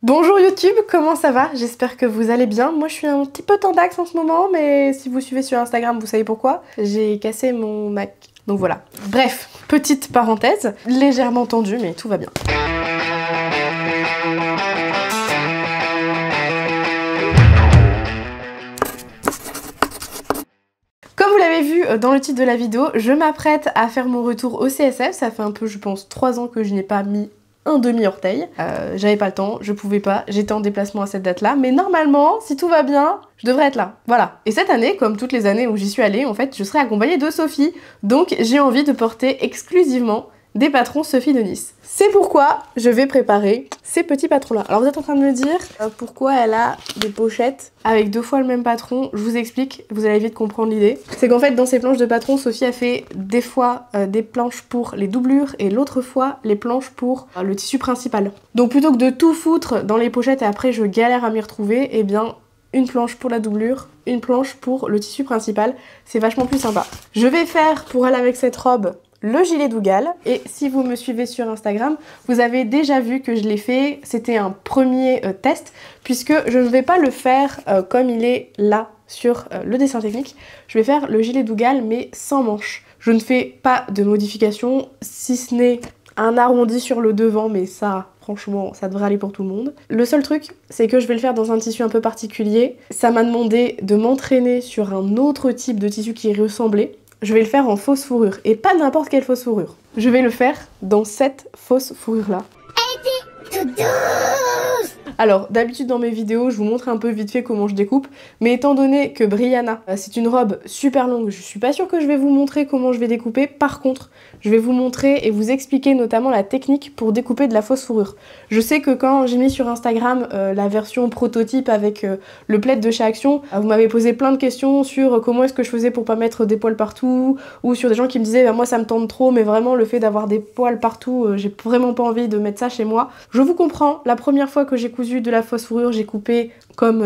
Bonjour YouTube, comment ça va? J'espère que vous allez bien. Moi je suis un petit peu tendax en ce moment, mais si vous suivez sur Instagram, vous savez pourquoi. J'ai cassé mon Mac. Donc voilà. Bref, petite parenthèse, légèrement tendue, mais tout va bien. Comme vous l'avez vu dans le titre de la vidéo, je m'apprête à faire mon retour au CSF. Ça fait un peu, je pense, 3 ans que je n'ai pas mis un demi-orteil. J'avais pas le temps, je pouvais pas, j'étais en déplacement à cette date-là, mais normalement, si tout va bien, je devrais être là. Voilà. Et cette année, comme toutes les années où j'y suis allée, en fait, je serai accompagnée de Sophie. Donc j'ai envie de porter exclusivement des patrons Sophie de Nice. C'est pourquoi je vais préparer ces petits patrons là. Alors vous êtes en train de me dire pourquoi elle a des pochettes avec 2 fois le même patron. Je vous explique, vous allez vite comprendre l'idée. C'est qu'en fait dans ces planches de patrons, Sophie a fait des fois des planches pour les doublures et l'autre fois les planches pour le tissu principal. Donc plutôt que de tout foutre dans les pochettes et après je galère à m'y retrouver, eh bien une planche pour la doublure, une planche pour le tissu principal, c'est vachement plus sympa. Je vais faire pour elle avec cette robe le gilet Dougal, et si vous me suivez sur Instagram, vous avez déjà vu que je l'ai fait, c'était un premier test, puisque je ne vais pas le faire comme il est là sur le dessin technique, je vais faire le gilet Dougal mais sans manches. Je ne fais pas de modification, si ce n'est un arrondi sur le devant, mais ça, franchement, ça devrait aller pour tout le monde. Le seul truc, c'est que je vais le faire dans un tissu un peu particulier, ça m'a demandé de m'entraîner sur un autre type de tissu qui y ressemblait. Je vais le faire en fausse fourrure, et pas n'importe quelle fausse fourrure. Je vais le faire dans cette fausse fourrure-là. Alors, d'habitude dans mes vidéos, je vous montre un peu vite fait comment je découpe, mais étant donné que Brianna, c'est une robe super longue, je suis pas sûre que je vais vous montrer comment je vais découper. Par contre, je vais vous montrer et vous expliquer notamment la technique pour découper de la fausse fourrure. Je sais que quand j'ai mis sur Instagram la version prototype avec le plaid de chez Action, vous m'avez posé plein de questions sur comment est-ce que je faisais pour pas mettre des poils partout, ou sur des gens qui me disaient bah, moi ça me tente trop, mais vraiment le fait d'avoir des poils partout, j'ai vraiment pas envie de mettre ça chez moi. Je vous comprends, la première fois que j'ai cousu de la fausse fourrure, j'ai coupé comme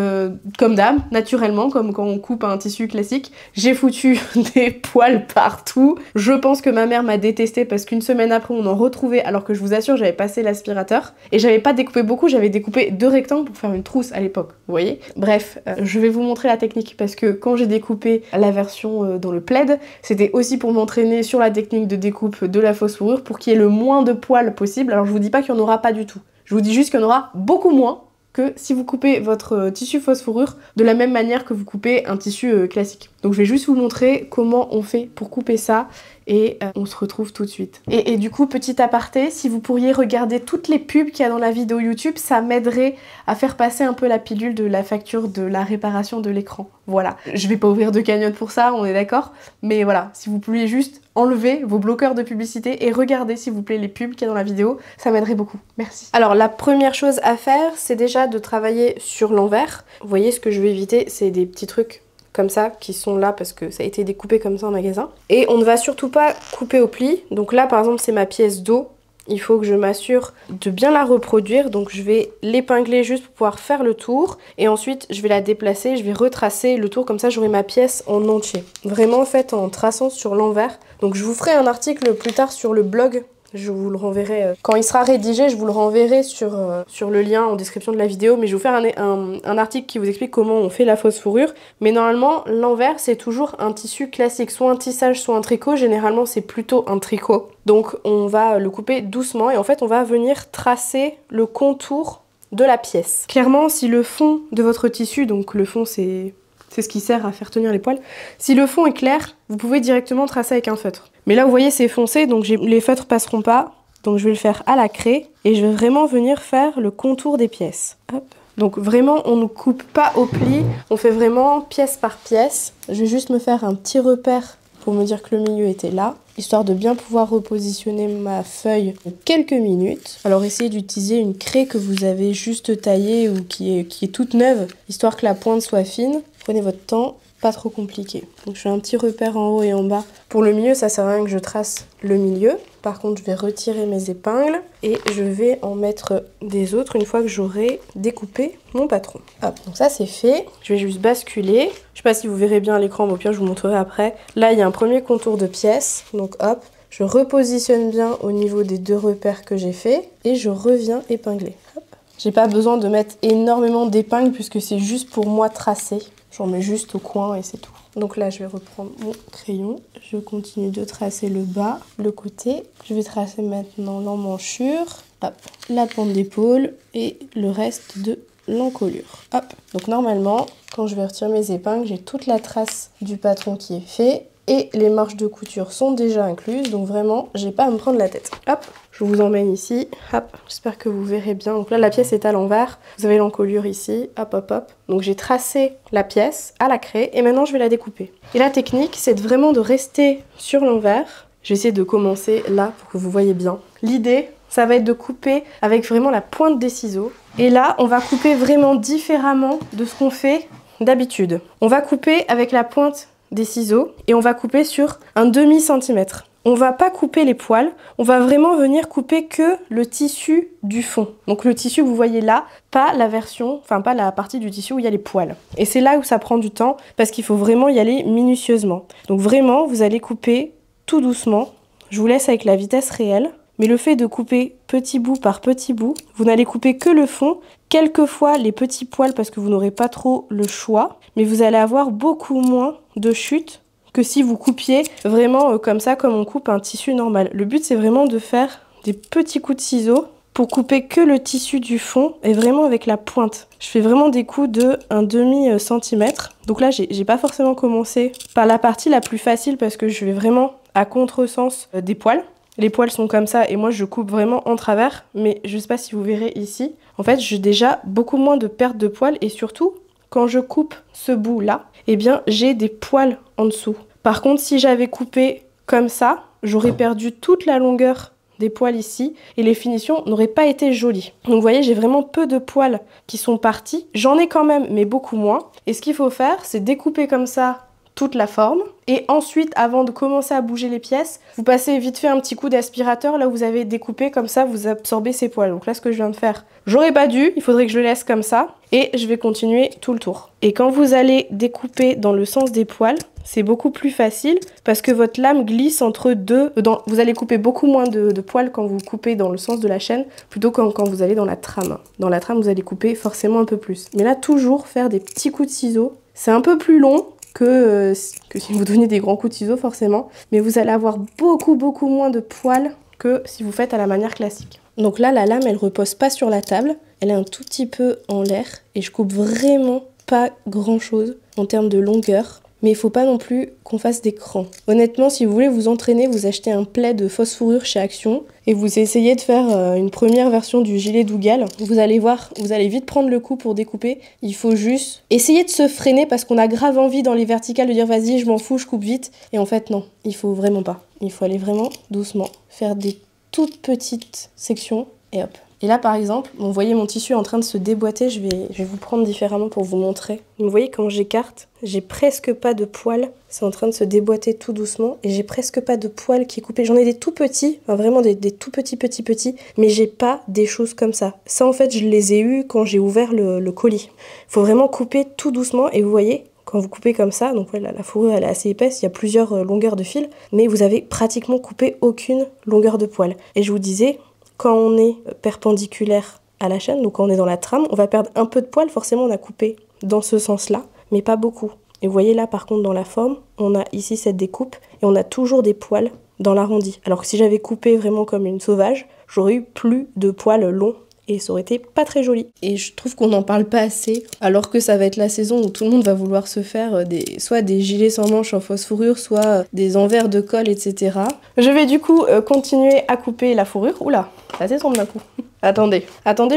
d'hab, naturellement, comme quand on coupe un tissu classique. J'ai foutu des poils partout. Je pense que ma mère m'a détesté parce qu'une semaine après on en retrouvait, alors que je vous assure j'avais passé l'aspirateur et j'avais pas découpé beaucoup, j'avais découpé 2 rectangles pour faire une trousse à l'époque, vous voyez. Bref, je vais vous montrer la technique parce que quand j'ai découpé la version dans le plaid, c'était aussi pour m'entraîner sur la technique de découpe de la fausse fourrure pour qu'il y ait le moins de poils possible. Alors je vous dis pas qu'il y en aura pas du tout, je vous dis juste qu'il y en aura beaucoup moins que si vous coupez votre tissu fausse fourrure de la même manière que vous coupez un tissu classique. Donc je vais juste vous montrer comment on fait pour couper ça et on se retrouve tout de suite. Et du coup, petit aparté, si vous pourriez regarder toutes les pubs qu'il y a dans la vidéo YouTube, ça m'aiderait à faire passer un peu la pilule de la facture de la réparation de l'écran. Voilà. Je vais pas ouvrir de cagnotte pour ça, on est d'accord, mais voilà, si vous pouviez juste enlever vos bloqueurs de publicité et regarder s'il vous plaît les pubs qu'il y a dans la vidéo, ça m'aiderait beaucoup. Merci. Alors la première chose à faire, c'est déjà de travailler sur l'envers. Vous voyez, ce que je vais éviter, c'est des petits trucs comme ça qui sont là parce que ça a été découpé comme ça en magasin. Et on ne va surtout pas couper au pli. Donc là par exemple c'est ma pièce d'eau. Il faut que je m'assure de bien la reproduire, donc je vais l'épingler juste pour pouvoir faire le tour et ensuite je vais la déplacer, je vais retracer le tour, comme ça j'aurai ma pièce en entier. Vraiment en fait en traçant sur l'envers. Donc je vous ferai un article plus tard sur le blog. Je vous le renverrai, quand il sera rédigé, je vous le renverrai sur le lien en description de la vidéo, mais je vais vous faire un article qui vous explique comment on fait la fausse fourrure. Mais normalement, l'envers, c'est toujours un tissu classique, soit un tissage, soit un tricot. Généralement, c'est plutôt un tricot. Donc, on va le couper doucement et en fait, on va venir tracer le contour de la pièce. Clairement, si le fond de votre tissu, donc le fond, c'est ce qui sert à faire tenir les poils. Si le fond est clair, vous pouvez directement tracer avec un feutre. Mais là, vous voyez, c'est foncé, donc les feutres passeront pas. Donc je vais le faire à la craie et je vais vraiment venir faire le contour des pièces. Hop. Donc vraiment, on ne coupe pas au pli, on fait vraiment pièce par pièce. Je vais juste me faire un petit repère pour me dire que le milieu était là, histoire de bien pouvoir repositionner ma feuille en quelques minutes. Alors essayez d'utiliser une craie que vous avez juste taillée ou qui est toute neuve, histoire que la pointe soit fine. Prenez votre temps, pas trop compliqué. Donc je fais un petit repère en haut et en bas. Pour le milieu, ça sert à rien que je trace le milieu. Par contre, je vais retirer mes épingles et je vais en mettre des autres une fois que j'aurai découpé mon patron. Hop, donc ça c'est fait. Je vais juste basculer. Je sais pas si vous verrez bien à l'écran, mais au pire je vous montrerai après. Là, il y a un premier contour de pièce. Donc hop, je repositionne bien au niveau des 2 repères que j'ai fait et je reviens épingler. Hop. J'ai pas besoin de mettre énormément d'épingles puisque c'est juste pour moi tracer. J'en mets juste au coin et c'est tout. Donc là, je vais reprendre mon crayon. Je continue de tracer le bas, le côté. Je vais tracer maintenant l'emmanchure, hop, la pointe d'épaule et le reste de l'encolure. Hop. Donc normalement, quand je vais retirer mes épingles, j'ai toute la trace du patron qui est fait. Et les marges de couture sont déjà incluses, donc vraiment, j'ai pas à me prendre la tête. Hop, je vous emmène ici. Hop, j'espère que vous verrez bien. Donc là, la pièce est à l'envers. Vous avez l'encolure ici. Hop, hop, hop. Donc j'ai tracé la pièce à la craie et maintenant, je vais la découper. Et la technique, c'est vraiment de rester sur l'envers. Je vais essayer de commencer là pour que vous voyez bien. L'idée, ça va être de couper avec vraiment la pointe des ciseaux. Et là, on va couper vraiment différemment de ce qu'on fait d'habitude. On va couper avec la pointe des ciseaux et on va couper sur un demi-centimètre. On va pas couper les poils, on va vraiment venir couper que le tissu du fond. Donc le tissu que vous voyez là, pas la version, enfin pas la partie du tissu où il y a les poils. Et c'est là où ça prend du temps parce qu'il faut vraiment y aller minutieusement. Donc vraiment, vous allez couper tout doucement. Je vous laisse avec la vitesse réelle. Mais le fait de couper petit bout par petit bout, vous n'allez couper que le fond, quelquefois les petits poils parce que vous n'aurez pas trop le choix, mais vous allez avoir beaucoup moins de chute que si vous coupiez vraiment comme ça, comme on coupe un tissu normal. Le but, c'est vraiment de faire des petits coups de ciseaux pour couper que le tissu du fond et vraiment avec la pointe. Je fais vraiment des coups de un demi-centimètre. Donc là, j'ai pas forcément commencé par la partie la plus facile parce que je vais vraiment à contresens des poils. Les poils sont comme ça et moi je coupe vraiment en travers, mais je sais pas si vous verrez ici. En fait, j'ai déjà beaucoup moins de perte de poils et surtout, quand je coupe ce bout là, eh bien j'ai des poils en dessous. Par contre, si j'avais coupé comme ça, j'aurais perdu toute la longueur des poils ici et les finitions n'auraient pas été jolies. Donc vous voyez, j'ai vraiment peu de poils qui sont partis. J'en ai quand même, mais beaucoup moins. Et ce qu'il faut faire, c'est découper comme ça toute la forme. Et ensuite, avant de commencer à bouger les pièces, vous passez vite fait un petit coup d'aspirateur là où vous avez découpé, comme ça vous absorbez ces poils. Donc là, ce que je viens de faire, j'aurais pas dû, il faudrait que je le laisse comme ça. Et je vais continuer tout le tour. Et quand vous allez découper dans le sens des poils, c'est beaucoup plus facile parce que votre lame glisse entre deux. Vous allez couper beaucoup moins de poils quand vous coupez dans le sens de la chaîne, plutôt que quand vous allez dans la trame. Dans la trame, vous allez couper forcément un peu plus. Mais là, toujours faire des petits coups de ciseaux. C'est un peu plus long que si vous donnez des grands coups de ciseaux forcément, mais vous allez avoir beaucoup moins de poils que si vous faites à la manière classique. Donc là, la lame, elle repose pas sur la table, elle est un tout petit peu en l'air et je coupe vraiment pas grand chose en termes de longueur. Mais il faut pas non plus qu'on fasse des crans. Honnêtement, si vous voulez vous entraîner, vous achetez un plaid de fausse fourrure chez Action et vous essayez de faire une première version du gilet Dougal. Vous allez voir, vous allez vite prendre le coup pour découper. Il faut juste essayer de se freiner parce qu'on a grave envie dans les verticales de dire vas-y, je m'en fous, je coupe vite. Et en fait, non, il faut vraiment pas. Il faut aller vraiment doucement, faire des toutes petites sections et hop. Et là, par exemple, vous voyez mon tissu en train de se déboîter, je vais vous prendre différemment pour vous montrer. Vous voyez, quand j'écarte, j'ai presque pas de poils. C'est en train de se déboîter tout doucement et j'ai presque pas de poils qui est coupé. J'en ai des tout petits, enfin vraiment des tout petits, mais j'ai pas des choses comme ça. Ça, en fait, je les ai eus quand j'ai ouvert le colis. Il faut vraiment couper tout doucement et vous voyez, quand vous coupez comme ça, donc voilà, la fourrure elle est assez épaisse, il y a plusieurs longueurs de fil, mais vous avez pratiquement coupé aucune longueur de poil. Et je vous disais, quand on est perpendiculaire à la chaîne, donc quand on est dans la trame, on va perdre un peu de poil, forcément on a coupé dans ce sens-là, mais pas beaucoup. Et vous voyez là par contre dans la forme, on a ici cette découpe et on a toujours des poils dans l'arrondi. Alors que si j'avais coupé vraiment comme une sauvage, j'aurais eu plus de poils longs et ça aurait été pas très joli. Et je trouve qu'on n'en parle pas assez, alors que ça va être la saison où tout le monde va vouloir se faire soit des gilets sans manches en fausse fourrure, soit des envers de colle, etc. Je vais du coup continuer à couper la fourrure. Oula, ça s'estompe d'un coup. Attendez,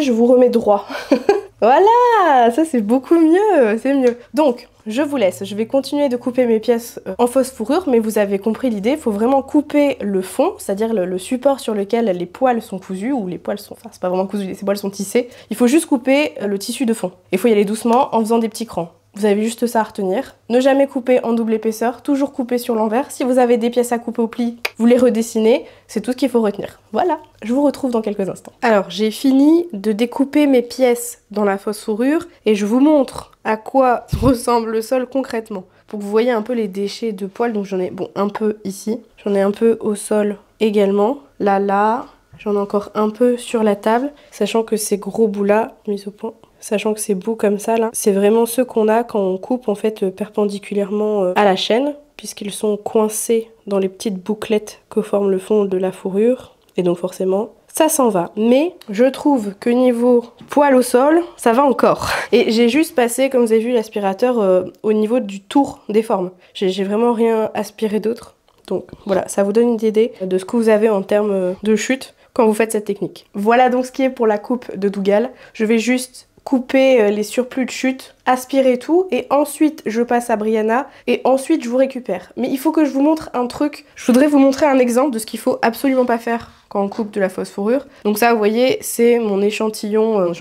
je vous remets droit. Voilà, ça c'est beaucoup mieux, c'est mieux. Donc, je vous laisse, je vais continuer de couper mes pièces en fausse fourrure, mais vous avez compris l'idée, il faut vraiment couper le fond, c'est-à-dire le support sur lequel les poils sont cousus, ou les poils sont, enfin c'est pas vraiment cousu, les poils sont tissés. Il faut juste couper le tissu de fond. Il faut y aller doucement en faisant des petits crans. Vous avez juste ça à retenir. Ne jamais couper en double épaisseur, toujours couper sur l'envers. Si vous avez des pièces à couper au pli, vous les redessinez. C'est tout ce qu'il faut retenir. Voilà, je vous retrouve dans quelques instants. Alors, j'ai fini de découper mes pièces dans la fausse fourrure et je vous montre à quoi ressemble le sol concrètement. Pour que vous voyez un peu les déchets de poils. Donc j'en ai, bon, un peu ici. J'en ai un peu au sol également. Là, J'en ai encore un peu sur la table, sachant que ces gros bouts là, mis au point, sachant que ces bouts comme ça là, c'est vraiment ceux qu'on a quand on coupe en fait perpendiculairement à la chaîne, puisqu'ils sont coincés dans les petites bouclettes que forme le fond de la fourrure. Et donc forcément, ça s'en va. Mais je trouve que niveau poil au sol, ça va encore. Et j'ai juste passé, comme vous avez vu, l'aspirateur au niveau du tour des formes. J'ai vraiment rien aspiré d'autre. Donc voilà, ça vous donne une idée de ce que vous avez en termes de chute quand vous faites cette technique. Voilà donc ce qui est pour la coupe de Dougal. Je vais juste couper les surplus de chute, aspirer tout et ensuite je passe à Brianna et ensuite je vous récupère. Mais il faut que je vous montre un truc. Je voudrais vous montrer un exemple de ce qu'il faut absolument pas faire quand on coupe de la fausse fourrure. Donc ça, vous voyez, c'est mon échantillon.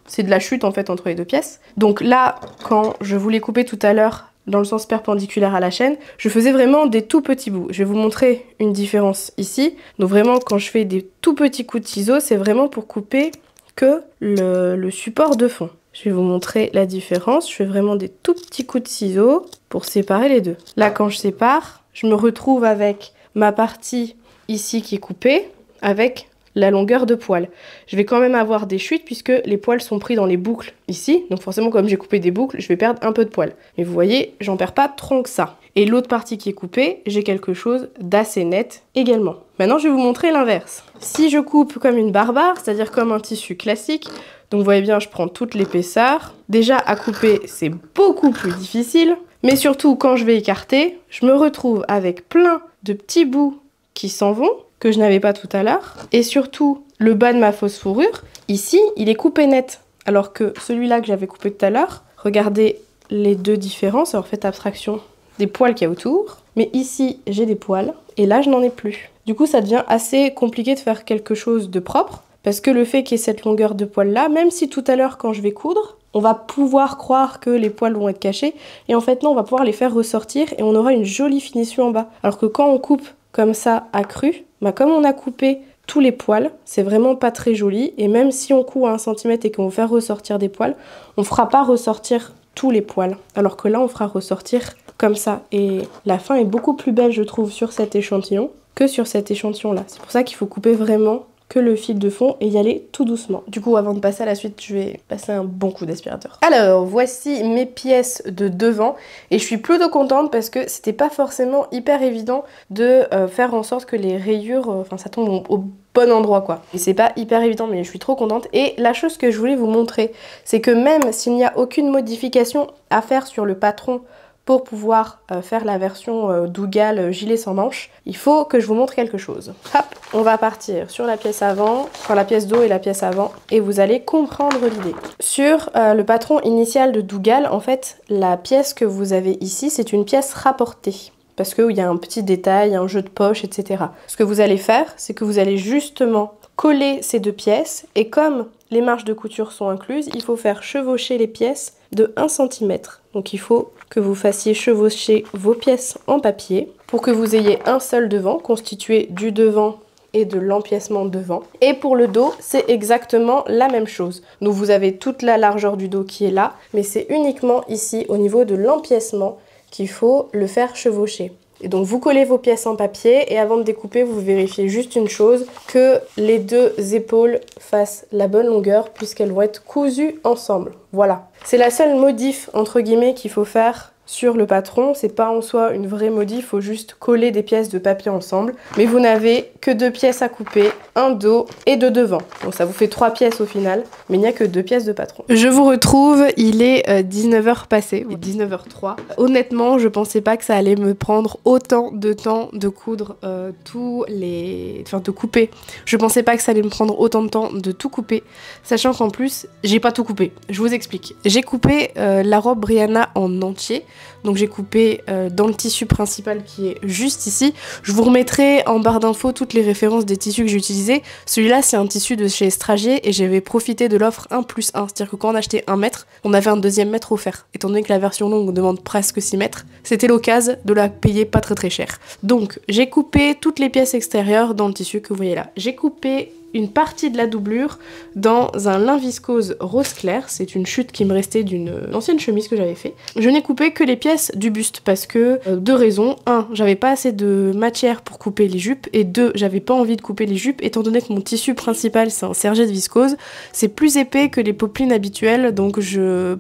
C'est de la chute en fait entre les deux pièces. Donc là, quand je voulais couper tout à l'heure dans le sens perpendiculaire à la chaîne, je faisais vraiment des tout petits bouts. Je vais vous montrer une différence ici. Donc vraiment, quand je fais des tout petits coups de ciseaux, c'est vraiment pour couper que le support de fond. Je vais vous montrer la différence. Je fais vraiment des tout petits coups de ciseaux pour séparer les deux. Là, quand je sépare, je me retrouve avec ma partie ici qui est coupée, avec la longueur de poil. Je vais quand même avoir des chutes puisque les poils sont pris dans les boucles ici. Donc forcément, comme j'ai coupé des boucles, je vais perdre un peu de poil. Mais vous voyez, j'en perds pas trop que ça. Et l'autre partie qui est coupée, j'ai quelque chose d'assez net également. Maintenant, je vais vous montrer l'inverse. Si je coupe comme une barbare, c'est-à-dire comme un tissu classique, donc vous voyez bien, je prends toute l'épaisseur. Déjà, à couper, c'est beaucoup plus difficile. Mais surtout, quand je vais écarter, je me retrouve avec plein de petits bouts qui s'en vont, que je n'avais pas tout à l'heure. Et surtout, le bas de ma fausse fourrure, ici, il est coupé net. Alors que celui-là que j'avais coupé tout à l'heure, regardez les deux différences. Alors faites abstraction des poils qu'il y a autour. Mais ici, j'ai des poils. Et là, je n'en ai plus. Du coup, ça devient assez compliqué de faire quelque chose de propre. Parce que le fait qu'il y ait cette longueur de poil là, même si tout à l'heure, quand je vais coudre, on va pouvoir croire que les poils vont être cachés. Et en fait, non, on va pouvoir les faire ressortir et on aura une jolie finition en bas. Alors que quand on coupe comme ça à cru, bah comme on a coupé tous les poils, c'est vraiment pas très joli. Et même si on coupe à 1 cm et qu'on veut faire ressortir des poils, on fera pas ressortir tous les poils. Alors que là, on fera ressortir comme ça. Et la fin est beaucoup plus belle, je trouve, sur cet échantillon que sur cet échantillon-là. C'est pour ça qu'il faut couper vraiment que le fil de fond et y aller tout doucement. Du coup, avant de passer à la suite, je vais passer un bon coup d'aspirateur. Alors, voici mes pièces de devant et je suis plutôt contente parce que c'était pas forcément hyper évident de faire en sorte que les rayures, ça tombe au bon endroit quoi. Et c'est pas hyper évident mais je suis trop contente. Et la chose que je voulais vous montrer, c'est que même s'il n'y a aucune modification à faire sur le patron pour pouvoir faire la version Dougal gilet sans manches, il faut que je vous montre quelque chose. Hop, on va partir sur la pièce avant, enfin la pièce d'eau et la pièce avant, et vous allez comprendre l'idée. Sur le patron initial de Dougal, en fait, la pièce que vous avez ici, c'est une pièce rapportée. Parce qu'il y a un petit détail, un jeu de poche, etc. Ce que vous allez faire, c'est que vous allez justement coller ces deux pièces, et comme les marges de couture sont incluses, il faut faire chevaucher les pièces de 1 cm. Donc il faut que vous fassiez chevaucher vos pièces en papier pour que vous ayez un seul devant constitué du devant et de l'empiècement devant. Et pour le dos, c'est exactement la même chose. Donc vous avez toute la largeur du dos qui est là, mais c'est uniquement ici au niveau de l'empiècement qu'il faut le faire chevaucher. Et donc vous collez vos pièces en papier et avant de découper, vous vérifiez juste une chose, que les deux épaules fassent la bonne longueur puisqu'elles vont être cousues ensemble. Voilà. C'est la seule modif entre guillemets qu'il faut faire sur le patron. C'est pas en soi une vraie modif, il faut juste coller des pièces de papier ensemble. Mais vous n'avez que 2 pièces à couper, un dos et 2 devant. Donc ça vous fait 3 pièces au final, mais il n'y a que 2 pièces de patron. Je vous retrouve, il est 19h passé, ou 19h03. Honnêtement, je pensais pas que ça allait me prendre autant de temps de coudre de couper. Je pensais pas que ça allait me prendre autant de temps de tout couper, sachant qu'en plus, j'ai pas tout coupé. Je vous explique. J'ai coupé la robe Brianna en entier. Donc j'ai coupé dans le tissu principal qui est juste ici. Je vous remettrai en barre d'infos toutes les références des tissus que j'ai utilisés. Celui-là c'est un tissu de chez Estragier et j'avais profité de l'offre 1 + 1. C'est-à-dire que quand on achetait 1 mètre, on avait un deuxième mètre offert. Étant donné que la version longue demande presque 6 mètres, c'était l'occasion de la payer pas très cher. Donc j'ai coupé toutes les pièces extérieures dans le tissu que vous voyez là. J'ai coupé une partie de la doublure dans un lin viscose rose clair. C'est une chute qui me restait d'une ancienne chemise que j'avais fait. Je n'ai coupé que les pièces du buste parce que deux raisons. 1, j'avais pas assez de matière pour couper les jupes, et 2, j'avais pas envie de couper les jupes étant donné que mon tissu principal c'est un sergé de viscose. C'est plus épais que les popelines habituelles, donc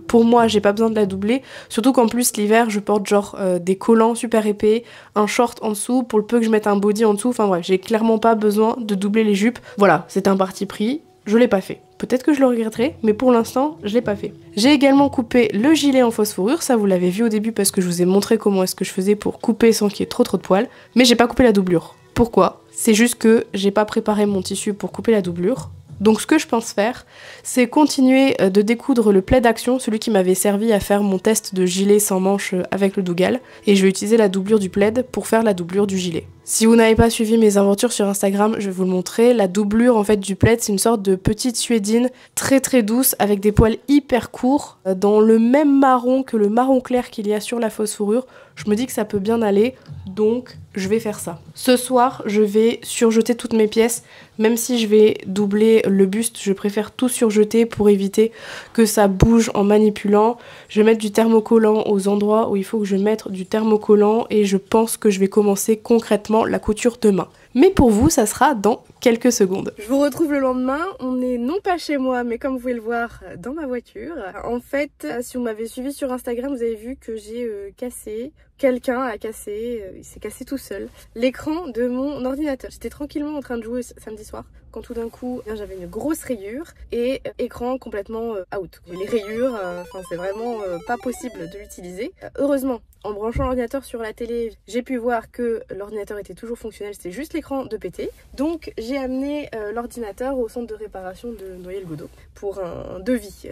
pour moi j'ai pas besoin de la doubler, surtout qu'en plus l'hiver je porte genre des collants super épais, un short en dessous, pour le peu que je mette un body en dessous, enfin bref, j'ai clairement pas besoin de doubler les jupes. Voilà, c'est un parti pris, je l'ai pas fait. Peut-être que je le regretterai, mais pour l'instant, je l'ai pas fait. J'ai également coupé le gilet en fausse fourrure, ça vous l'avez vu au début parce que je vous ai montré comment est-ce que je faisais pour couper sans qu'il y ait trop de poils, mais j'ai pas coupé la doublure. Pourquoi? C'est juste que j'ai pas préparé mon tissu pour couper la doublure. Donc ce que je pense faire, c'est continuer de découdre le plaid action, celui qui m'avait servi à faire mon test de gilet sans manches avec le Dougal, et je vais utiliser la doublure du plaid pour faire la doublure du gilet. Si vous n'avez pas suivi mes aventures sur Instagram, je vais vous le montrer. La doublure en fait du plaid, c'est une sorte de petite suédine très très douce avec des poils hyper courts, dans le même marron que le marron clair qu'il y a sur la fausse fourrure. Je me dis que ça peut bien aller, donc je vais faire ça. Ce soir, je vais surjeter toutes mes pièces, même si je vais doubler le buste, je préfère tout surjeter pour éviter que ça bouge en manipulant. Je vais mettre du thermocollant aux endroits où il faut que je mette du thermocollant, et je pense que je vais commencer concrètement la couture demain. Mais pour vous, ça sera dans quelques secondes. Je vous retrouve le lendemain, on est non pas chez moi, mais comme vous pouvez le voir, dans ma voiture. En fait, si vous m'avez suivi sur Instagram, vous avez vu que j'ai cassé, quelqu'un a cassé, il s'est cassé tout seul, l'écran de mon ordinateur. J'étais tranquillement en train de jouer samedi soir, quand tout d'un coup, j'avais une grosse rayure, et écran complètement out. Les rayures, c'est vraiment pas possible de l'utiliser. Heureusement, en branchant l'ordinateur sur la télé, j'ai pu voir que l'ordinateur était toujours fonctionnel, c'était juste l'écran de péter. Donc j'ai amené l'ordinateur au centre de réparation de Noyelles-Godault pour un devis,